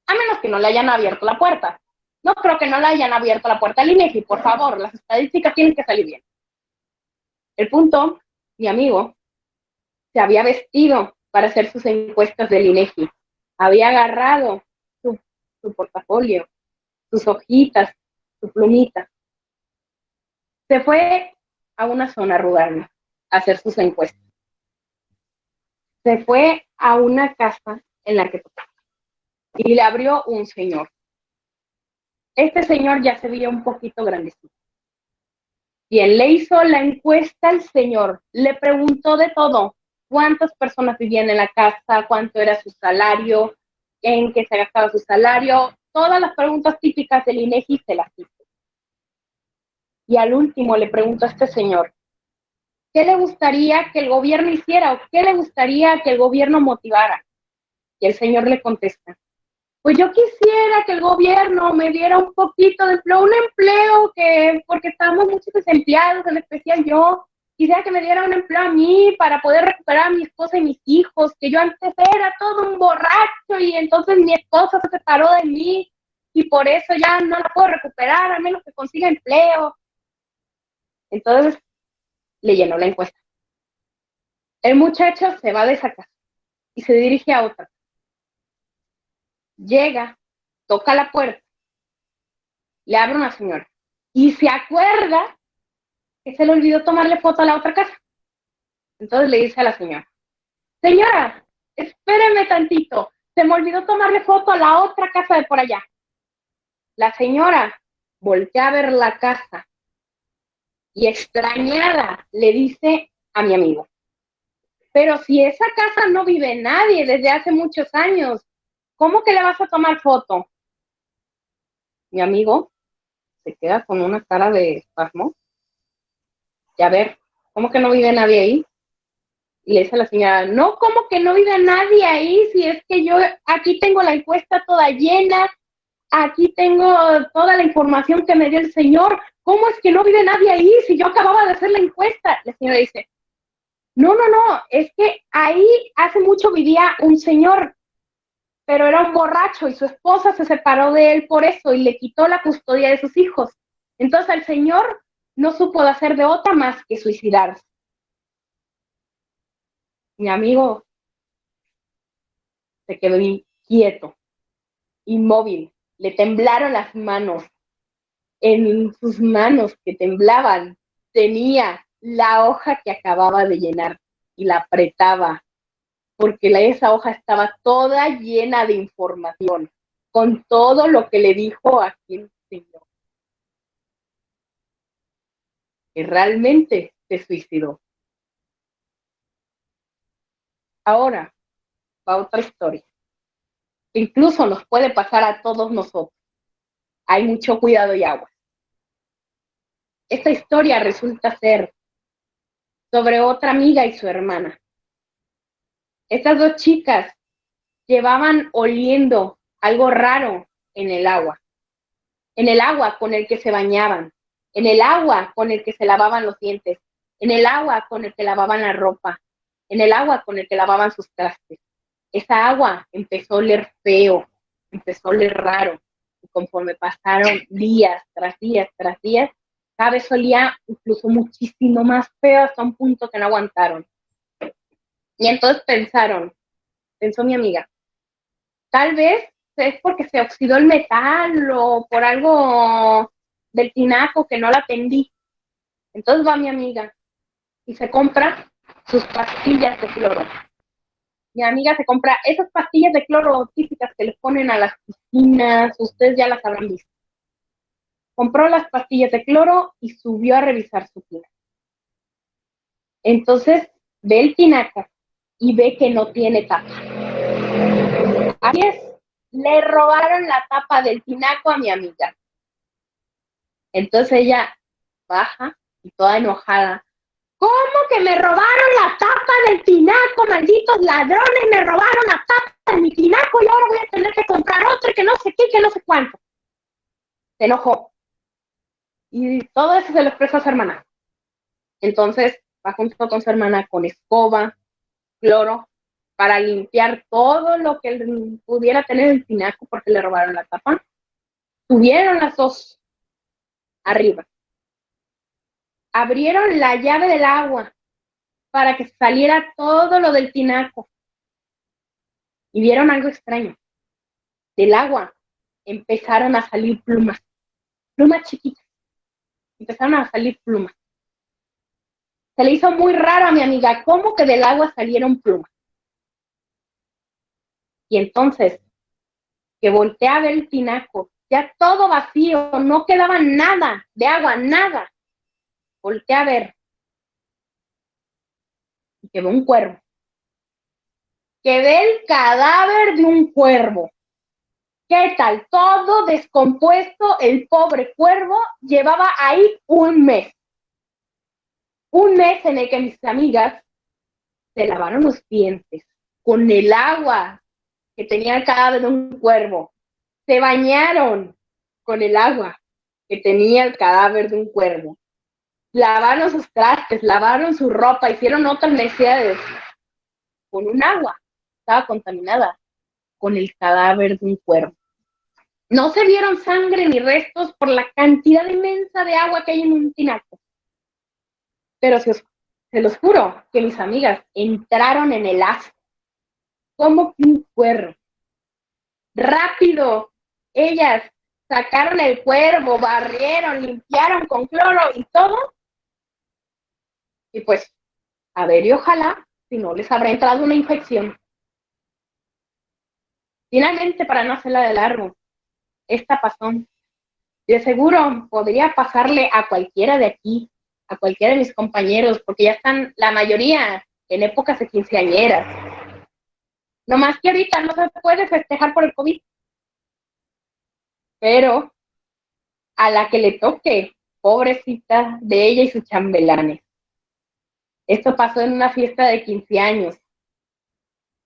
A menos que no le hayan abierto la puerta. No creo que no le hayan abierto la puerta al INEGI, por favor, las estadísticas tienen que salir bien. El punto, mi amigo se había vestido para hacer sus encuestas del INEGI. Había agarrado su portafolio, sus hojitas, su plumita. Se fue a una zona rural a hacer sus encuestas. Se fue a una casa en la que tocaba y le abrió un señor. Este señor ya se veía un poquito grandecito. Bien, le hizo la encuesta al señor, le preguntó de todo, cuántas personas vivían en la casa, cuánto era su salario, en qué se gastaba su salario, todas las preguntas típicas del INEGI se las hizo. Y al último le preguntó a este señor, ¿qué le gustaría que el gobierno hiciera o qué le gustaría que el gobierno motivara? Y el señor le contesta, pues yo quisiera que el gobierno me diera un poquito de empleo, un empleo porque estamos muchos desempleados, en especial yo, quisiera que me diera un empleo a mí para poder recuperar a mi esposa y mis hijos, que yo antes era todo un borracho y entonces mi esposa se separó de mí y por eso ya no la puedo recuperar, a menos que consiga empleo. Entonces le llenó la encuesta. El muchacho se va de esa casa y se dirige a otra. Llega, toca la puerta, le abre una señora y se acuerda que se le olvidó tomarle foto a la otra casa. Entonces le dice a la señora, señora, espéreme tantito, se me olvidó tomarle foto a la otra casa de por allá. La señora voltea a ver la casa y extrañada le dice a mi amigo, pero si esa casa no vive nadie desde hace muchos años, ¿cómo que le vas a tomar foto? Mi amigo se queda con una cara de espasmo. Y a ver, ¿cómo que no vive nadie ahí? Y le dice a la señora, no, ¿cómo que no vive nadie ahí? Si es que yo aquí tengo la encuesta toda llena, aquí tengo toda la información que me dio el señor. ¿Cómo es que no vive nadie ahí si yo acababa de hacer la encuesta? La señora dice, no, es que ahí hace mucho vivía un señor, pero era un borracho y su esposa se separó de él por eso y le quitó la custodia de sus hijos. Entonces el señor no supo hacer de otra más que suicidarse. Mi amigo se quedó inquieto, inmóvil, le temblaron las manos. En sus manos que temblaban tenía la hoja que acababa de llenar y la apretaba porque esa hoja estaba toda llena de información con todo lo que le dijo aquel señor, que realmente se suicidó. Ahora va otra historia, que incluso nos puede pasar a todos nosotros. Hay mucho cuidado y agua. Esta historia resulta ser sobre otra amiga y su hermana. Estas dos chicas llevaban oliendo algo raro en el agua con el que se bañaban, en el agua con el que se lavaban los dientes, en el agua con el que lavaban la ropa, en el agua con el que lavaban sus trastes. Esa agua empezó a oler feo, empezó a oler raro, y conforme pasaron días tras días tras días, cada vez olía incluso muchísimo más feo hasta un punto que no aguantaron. Y entonces pensó mi amiga, tal vez es porque se oxidó el metal o por algo del tinaco que no la atendí. Entonces va mi amiga y se compra sus pastillas de cloro. Mi amiga se compra esas pastillas de cloro típicas que les ponen a las piscinas, ustedes ya las habrán visto. Compró las pastillas de cloro y subió a revisar su tinaco. Entonces ve el tinaco y ve que no tiene tapa. Así es, le robaron la tapa del tinaco a mi amiga. Entonces ella baja y toda enojada. ¿Cómo que me robaron la tapa del tinaco? Malditos ladrones, me robaron la tapa de mi tinaco y ahora voy a tener que comprar otro y que no sé qué, que no sé cuánto. Se enojó. Y todo eso se lo expresó a su hermana. Entonces va junto con su hermana con escoba, cloro, para limpiar todo lo que él pudiera tener en el tinaco porque le robaron la tapa. Subieron las dos arriba. Abrieron la llave del agua para que saliera todo lo del tinaco. Y vieron algo extraño. Del agua empezaron a salir plumas. Plumas chiquitas. Empezaron a salir plumas. Se le hizo muy raro a mi amiga cómo que del agua salieron plumas. Y entonces, que volteé a ver el tinaco, ya todo vacío, no quedaba nada de agua, nada. Volteé a ver. Y quedó un cuervo. Quedé el cadáver de un cuervo. ¿Qué tal? Todo descompuesto, el pobre cuervo llevaba ahí un mes. Un mes en el que mis amigas se lavaron los dientes con el agua que tenía el cadáver de un cuervo. Se bañaron con el agua que tenía el cadáver de un cuervo. Lavaron sus trastes, lavaron su ropa, hicieron otras necesidades con un agua. Estaba contaminada con el cadáver de un cuervo. No se vieron sangre ni restos por la cantidad inmensa de agua que hay en un tinaco. Pero se los juro que mis amigas entraron en el asco como que un cuervo. Rápido, ellas sacaron el cuervo, barrieron, limpiaron con cloro y todo. Y pues, a ver, y ojalá, si no les habrá entrado una infección. Finalmente, para no hacerla de largo, esta pasó. De seguro podría pasarle a cualquiera de aquí, a cualquiera de mis compañeros, porque ya están la mayoría en épocas de quinceañeras. No más que ahorita no se puede festejar por el COVID. Pero a la que le toque, pobrecita de ella y sus chambelanes. Esto pasó en una fiesta de 15 años.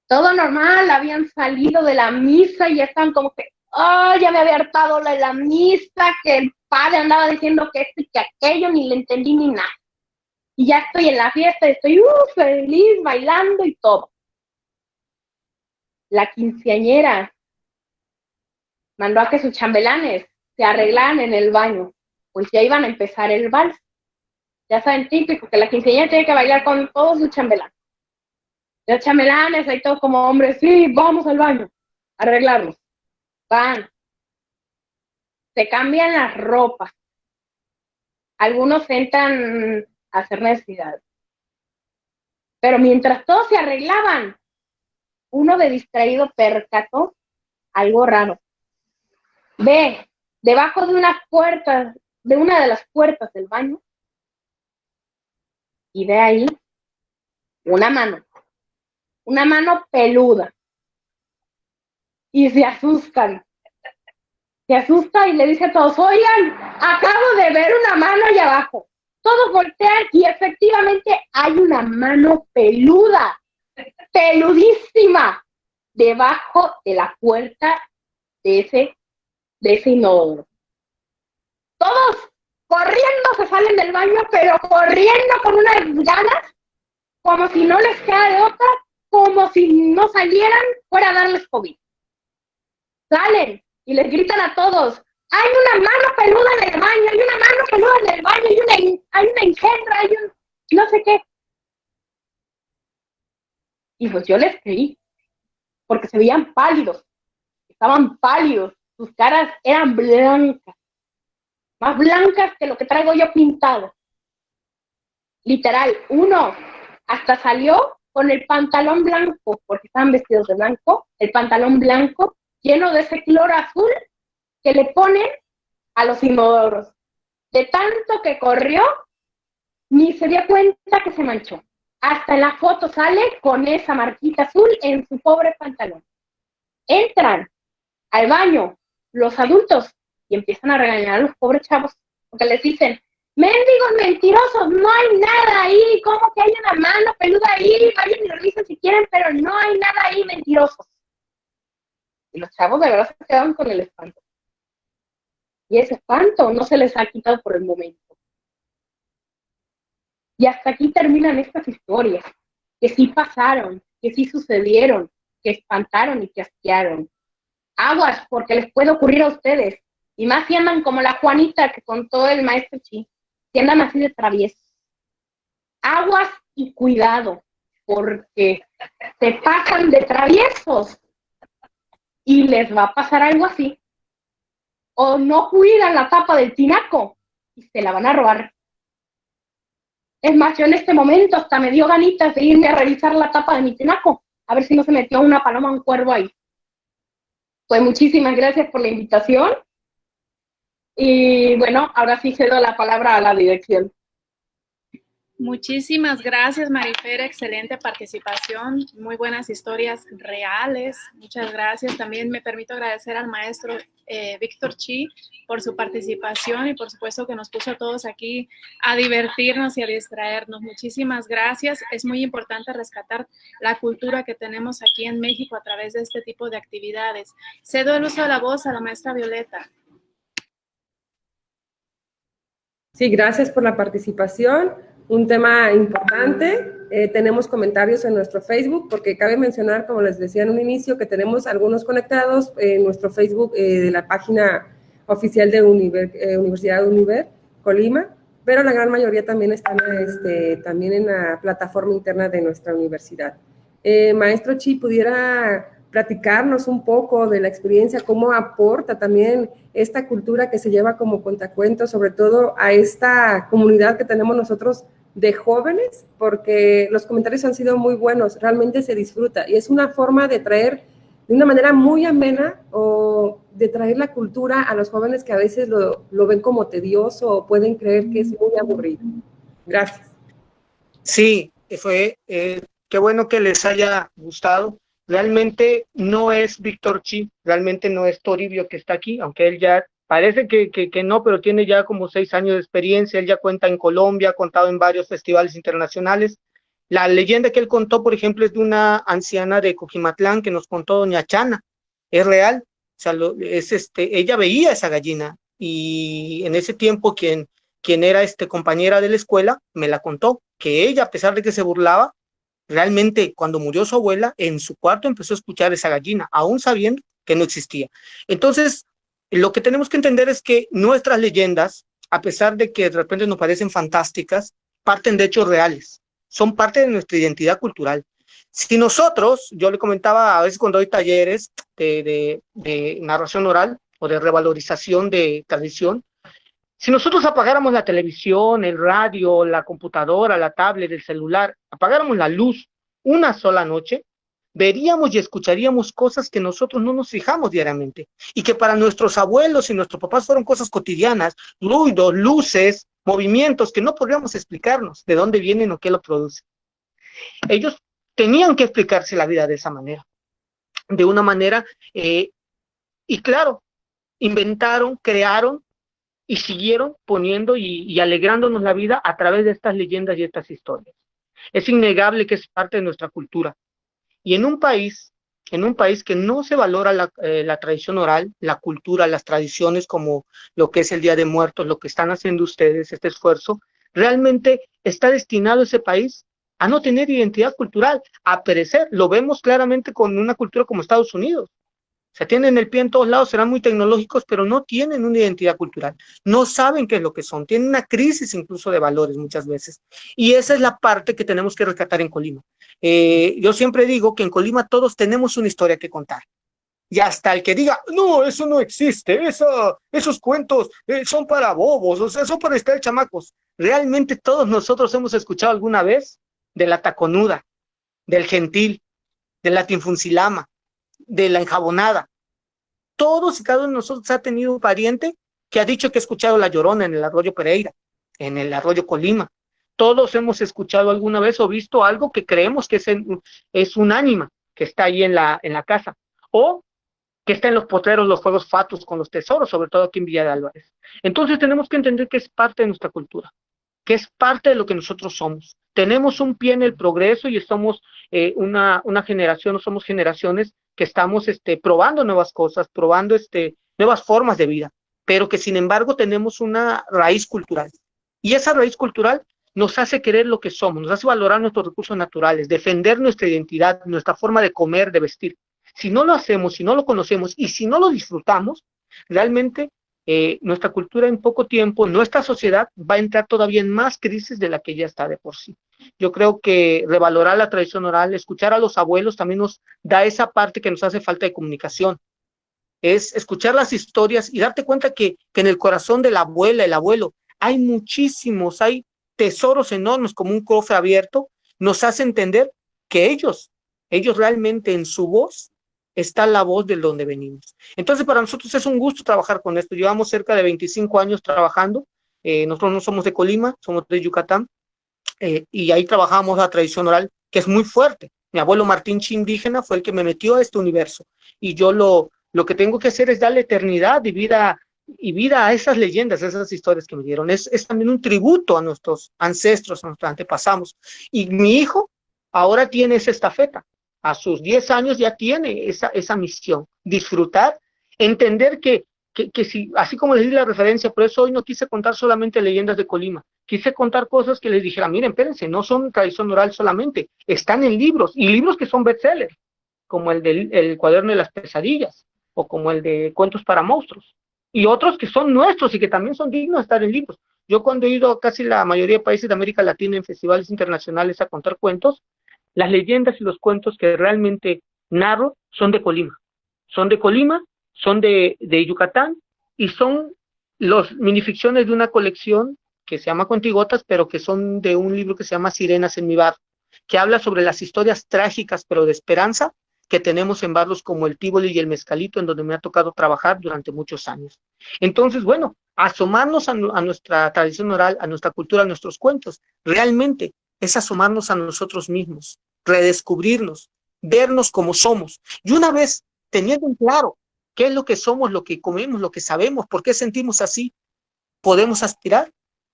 Todo normal, habían salido de la misa y ya estaban como que, ya me había hartado la misa, que el padre andaba diciendo que esto y que aquello, ni le entendí ni nada. Y ya estoy en la fiesta, estoy feliz, bailando y todo. La quinceañera mandó a que sus chambelanes se arreglaran en el baño, pues ya iban a empezar el vals. Ya saben, típico, que la quinceañera tiene que bailar con todos sus chambelanes. Los chambelanes, ahí todos como hombres, sí, vamos al baño, a arreglarnos. Van. Se cambian las ropas. Algunos entran a hacer necesidades. Pero mientras todos se arreglaban, uno de distraído percató algo raro. Ve, debajo de una de las puertas del baño, y ve ahí una mano peluda. Y se asustan. Se asusta y le dice a todos, oigan, acabo de ver una mano allá abajo. Todos voltean y efectivamente hay una mano peluda, peludísima, debajo de la puerta de ese inodoro. Todos corriendo se salen del baño, pero corriendo con unas ganas, como si no les queda de otra, como si no salieran fuera a darles COVID. Salen y les gritan a todos, hay una mano peluda en el baño, hay una mano peluda en el baño, hay una engendra, hay un no sé qué. Y pues yo les creí, porque se veían pálidos, estaban pálidos, sus caras eran blancas, más blancas que lo que traigo yo pintado. Literal, uno hasta salió con el pantalón blanco, porque estaban vestidos de blanco, el pantalón blanco lleno de ese cloro azul que le ponen a los inodoros. De tanto que corrió, ni se dio cuenta que se manchó. Hasta en la foto sale con esa marquita azul en su pobre pantalón. Entran al baño los adultos y empiezan a regañar a los pobres chavos porque les dicen, mendigos mentirosos, no hay nada ahí, ¿cómo que hay una mano peluda ahí? Vayan y revisen si quieren, pero no hay nada ahí, mentirosos. Y los chavos de verdad se quedaron con el espanto. Y ese espanto no se les ha quitado por el momento. Y hasta aquí terminan estas historias, que sí pasaron, que sí sucedieron, que espantaron y que asquearon. Aguas, porque les puede ocurrir a ustedes. Y más si andan como la Juanita que contó el maestro Chi, si andan así de traviesos. Aguas y cuidado, porque se pasan de traviesos y les va a pasar algo así. O no cuidan la tapa del tinaco y se la van a robar. Es más, yo en este momento hasta me dio ganitas de irme a revisar la tapa de mi tinaco, a ver si no se metió una paloma o un cuervo ahí. Pues muchísimas gracias por la invitación. Y bueno, ahora sí cedo la palabra a la dirección. Muchísimas gracias, Marifer, excelente participación, muy buenas historias reales, muchas gracias. También me permito agradecer al maestro Víctor Chi por su participación y por supuesto que nos puso a todos aquí a divertirnos y a distraernos. Muchísimas gracias, es muy importante rescatar la cultura que tenemos aquí en México a través de este tipo de actividades. Cedo el uso de la voz a la maestra Violeta. Sí, gracias por la participación. Un tema importante. Tenemos comentarios en nuestro Facebook, porque cabe mencionar, como les decía en un inicio, que tenemos algunos conectados en nuestro Facebook de la página oficial de Universidad de Univer, Colima, pero la gran mayoría también están también en la plataforma interna de nuestra universidad. Maestro Chi, ¿pudiera platicarnos un poco de la experiencia, cómo aporta también esta cultura que se lleva como cuentacuentos, sobre todo a esta comunidad que tenemos nosotros de jóvenes? Porque los comentarios han sido muy buenos, realmente se disfruta y es una forma de traer de una manera muy amena o de traer la cultura a los jóvenes que a veces lo ven como tedioso o pueden creer que es muy aburrido. Gracias. Sí, qué bueno que les haya gustado. Realmente no es Víctor Chi, realmente no es Toribio que está aquí, aunque él ya parece que no, pero tiene ya como 6 años de experiencia. Él ya cuenta en Colombia, ha contado en varios festivales internacionales. La leyenda que él contó, por ejemplo, es de una anciana de Coquimatlán que nos contó doña Chana. Es real, o sea, ella veía esa gallina y en ese tiempo quien era compañera de la escuela me la contó, que ella, a pesar de que se burlaba, realmente cuando murió su abuela, en su cuarto empezó a escuchar esa gallina, aún sabiendo que no existía. Entonces, lo que tenemos que entender es que nuestras leyendas, a pesar de que de repente nos parecen fantásticas, parten de hechos reales, son parte de nuestra identidad cultural. Si nosotros, yo le comentaba a veces cuando doy talleres de narración oral o de revalorización de tradición, si nosotros apagáramos la televisión, el radio, la computadora, la tablet, el celular, apagáramos la luz una sola noche, veríamos y escucharíamos cosas que nosotros no nos fijamos diariamente y que para nuestros abuelos y nuestros papás fueron cosas cotidianas, ruidos, luces, movimientos que no podríamos explicarnos de dónde vienen o qué lo produce. Ellos tenían que explicarse la vida de esa manera, de una manera, y claro, inventaron, crearon y siguieron poniendo y alegrándonos la vida a través de estas leyendas y estas historias. Es innegable que es parte de nuestra cultura. Y en un país que no se valora la tradición oral, la cultura, las tradiciones como lo que es el Día de Muertos, lo que están haciendo ustedes, este esfuerzo, realmente está destinado ese país a no tener identidad cultural, a perecer. Lo vemos claramente con una cultura como Estados Unidos. Se tienen el pie en todos lados, serán muy tecnológicos, pero no tienen una identidad cultural, no saben qué es lo que son, tienen una crisis incluso de valores muchas veces. Y esa es la parte que tenemos que rescatar en Colima. Yo siempre digo que en Colima todos tenemos una historia que contar. Y hasta el que diga, no, eso no existe, esos cuentos son para bobos, o sea, son para estar chamacos. Realmente todos nosotros hemos escuchado alguna vez de la taconuda, del gentil, del latinfuncilama, de la enjabonada. Todos y cada uno de nosotros ha tenido un pariente que ha dicho que ha escuchado la Llorona en el arroyo Pereira, en el arroyo Colima. Todos hemos escuchado alguna vez o visto algo que creemos que es un ánima que está ahí en la casa. O que está en los potreros, los fuegos fatuos con los tesoros, sobre todo aquí en Villa de Álvarez. Entonces tenemos que entender que es parte de nuestra cultura, que es parte de lo que nosotros somos. Tenemos un pie en el progreso y somos una generación, o somos generaciones que estamos probando nuevas cosas, probando nuevas formas de vida, pero que sin embargo tenemos una raíz cultural. Y esa raíz cultural nos hace querer lo que somos, nos hace valorar nuestros recursos naturales, defender nuestra identidad, nuestra forma de comer, de vestir. Si no lo hacemos, si no lo conocemos y si no lo disfrutamos, realmente nuestra cultura en poco tiempo, nuestra sociedad va a entrar todavía en más crisis de la que ya está de por sí. Yo creo que revalorar la tradición oral, escuchar a los abuelos también nos da esa parte que nos hace falta de comunicación. Es escuchar las historias y darte cuenta que en el corazón de la abuela, el abuelo, hay muchísimos, hay tesoros enormes como un cofre abierto, nos hace entender que ellos realmente en su voz está la voz de donde venimos. Entonces para nosotros es un gusto trabajar con esto. Llevamos cerca de 25 años trabajando. Nosotros no somos de Colima, somos de Yucatán, y ahí trabajamos la tradición oral, que es muy fuerte. Mi abuelo Martín Chi indígena fue el que me metió a este universo, y yo lo que tengo que hacer es darle eternidad y vida a esas leyendas, a esas historias que me dieron. Es también un tributo a nuestros ancestros, a nuestros antepasados. Y mi hijo ahora tiene esa estafeta. A sus 10 años ya tiene esa misión, disfrutar, entender que si, así como les di la referencia, por eso hoy no quise contar solamente leyendas de Colima, quise contar cosas que les dijera, miren, espérense, no son tradición oral solamente, están en libros, y libros que son bestsellers, como el cuaderno de las pesadillas, o como el de Cuentos para Monstruos, y otros que son nuestros y que también son dignos de estar en libros. Yo cuando he ido a casi la mayoría de países de América Latina en festivales internacionales a contar cuentos, las leyendas y los cuentos que realmente narro son de Colima, son de Yucatán, y son los minificciones de una colección que se llama Contigotas, pero que son de un libro que se llama Sirenas en mi bar, que habla sobre las historias trágicas pero de esperanza que tenemos en barrios como el Tívoli y el Mezcalito, en donde me ha tocado trabajar durante muchos años. Entonces, bueno, asomarnos a nuestra tradición oral, a nuestra cultura, a nuestros cuentos, realmente es asomarnos a nosotros mismos, redescubrirnos, vernos como somos. Y una vez teniendo en claro qué es lo que somos, lo que comemos, lo que sabemos, por qué sentimos así, podemos aspirar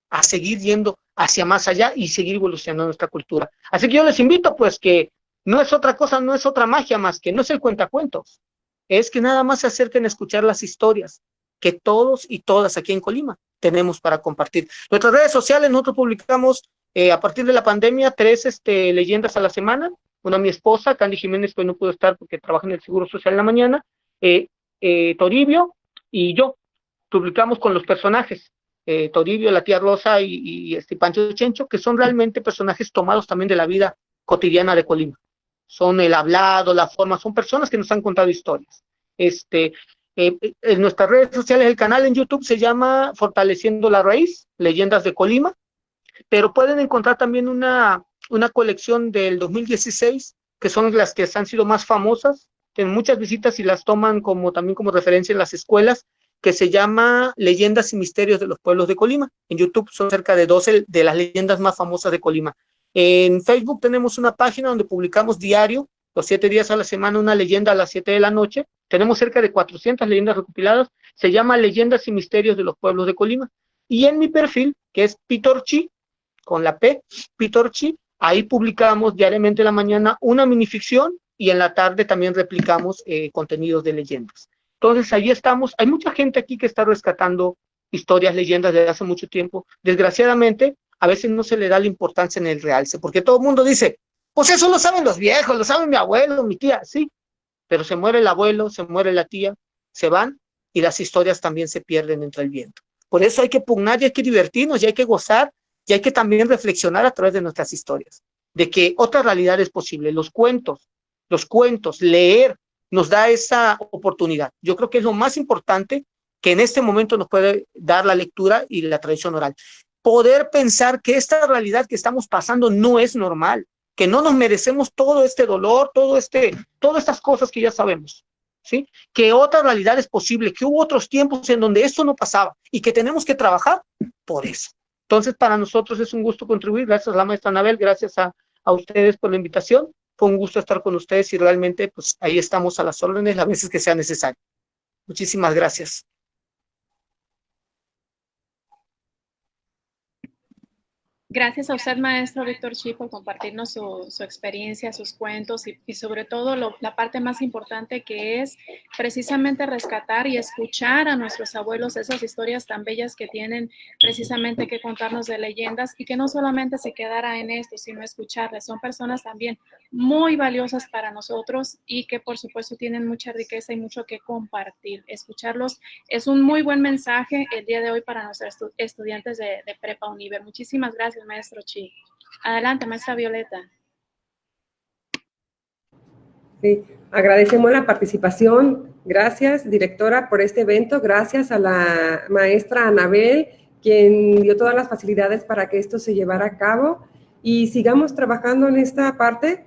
a seguir yendo hacia más allá y seguir evolucionando nuestra cultura. Así que yo les invito, pues, que no es otra cosa, no es otra magia más que, no es el cuentacuentos, es que nada más se acerquen a escuchar las historias que todos y todas aquí en Colima tenemos para compartir. Nuestras redes sociales, nosotros publicamos a partir de la pandemia 3 leyendas a la semana. Una mi esposa, Candy Jiménez, pues no pudo estar porque trabaja en el Seguro Social en la mañana, Toribio y yo publicamos con los personajes, Toribio, la tía Rosa y Pancho Chencho, que son realmente personajes tomados también de la vida cotidiana de Colima. Son el hablado, la forma, son personas que nos han contado historias. En nuestras redes sociales, el canal en YouTube se llama Fortaleciendo la Raíz, Leyendas de Colima, pero pueden encontrar también una colección del 2016, que son las que han sido más famosas, tienen muchas visitas y las toman también como referencia en las escuelas, que se llama Leyendas y Misterios de los Pueblos de Colima. En YouTube son cerca de 12 de las leyendas más famosas de Colima. En Facebook tenemos una página donde publicamos diario, los 7 días a la semana, una leyenda a las 7 de la noche. Tenemos cerca de 400 leyendas recopiladas. Se llama Leyendas y Misterios de los Pueblos de Colima. Y en mi perfil, que es Pitorchi, con la P, Pitorchi, ahí publicamos diariamente en la mañana una minificción y en la tarde también replicamos contenidos de leyendas. Entonces ahí estamos. Hay mucha gente aquí que está rescatando historias, leyendas desde hace mucho tiempo. Desgraciadamente, a veces no se le da la importancia en el realce, porque todo el mundo dice, pues eso lo saben los viejos, lo saben mi abuelo, mi tía, sí, pero se muere el abuelo, se muere la tía, se van y las historias también se pierden entre el viento. Por eso hay que pugnar y hay que divertirnos y hay que gozar y hay que también reflexionar a través de nuestras historias, de que otra realidad es posible. Los cuentos, leer, nos da esa oportunidad. Yo creo que es lo más importante que en este momento nos puede dar la lectura y la tradición oral. Poder pensar que esta realidad que estamos pasando no es normal, que no nos merecemos todo este dolor, todas estas cosas que ya sabemos, ¿sí? Que otra realidad es posible, que hubo otros tiempos en donde esto no pasaba y que tenemos que trabajar por eso. Entonces, para nosotros es un gusto contribuir. Gracias a la maestra Anabel, gracias a ustedes por la invitación. Fue un gusto estar con ustedes y realmente, pues, ahí estamos a las órdenes las veces que sea necesario. Muchísimas gracias. Gracias a usted, maestro Víctor Chi, por compartirnos su experiencia, sus cuentos y sobre todo la parte más importante, que es precisamente rescatar y escuchar a nuestros abuelos, esas historias tan bellas que tienen precisamente que contarnos de leyendas, y que no solamente se quedara en esto, sino escucharles. Son personas también muy valiosas para nosotros y que por supuesto tienen mucha riqueza y mucho que compartir. Escucharlos es un muy buen mensaje el día de hoy para nuestros estudiantes de Prepa Univer. Muchísimas gracias, maestro Chi. Adelante, maestra Violeta. Sí, agradecemos la participación. Gracias, directora, por este evento. Gracias a la maestra Anabel, quien dio todas las facilidades para que esto se llevara a cabo. Y sigamos trabajando en esta parte.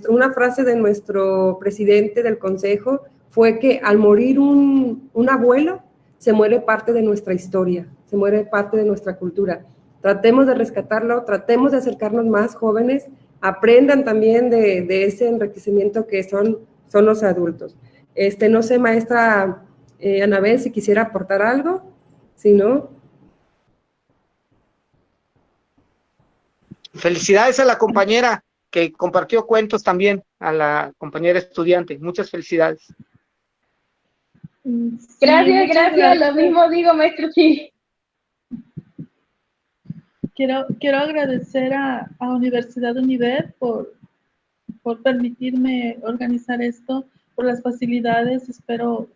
Una frase de nuestro presidente del consejo fue que al morir un abuelo, se muere parte de nuestra historia, se muere parte de nuestra cultura. Tratemos de rescatarlo, tratemos de acercarnos más jóvenes, aprendan también de ese enriquecimiento que son los adultos. No sé, maestra Anabel, si quisiera aportar algo, si no. Felicidades a la compañera que compartió cuentos también, a la compañera estudiante. Muchas felicidades. Sí, Gracias, lo mismo digo, maestro Chi. Quiero agradecer a Universidad Univer por permitirme organizar esto, por las facilidades. Espero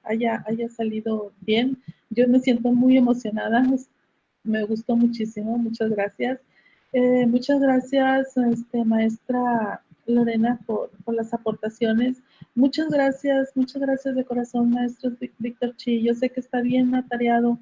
haya salido bien. Yo me siento muy emocionada, me gustó muchísimo, muchas gracias. Muchas gracias, maestra Lorena, por las aportaciones. Muchas gracias de corazón, maestro Víctor Chi. Yo sé que está bien atareado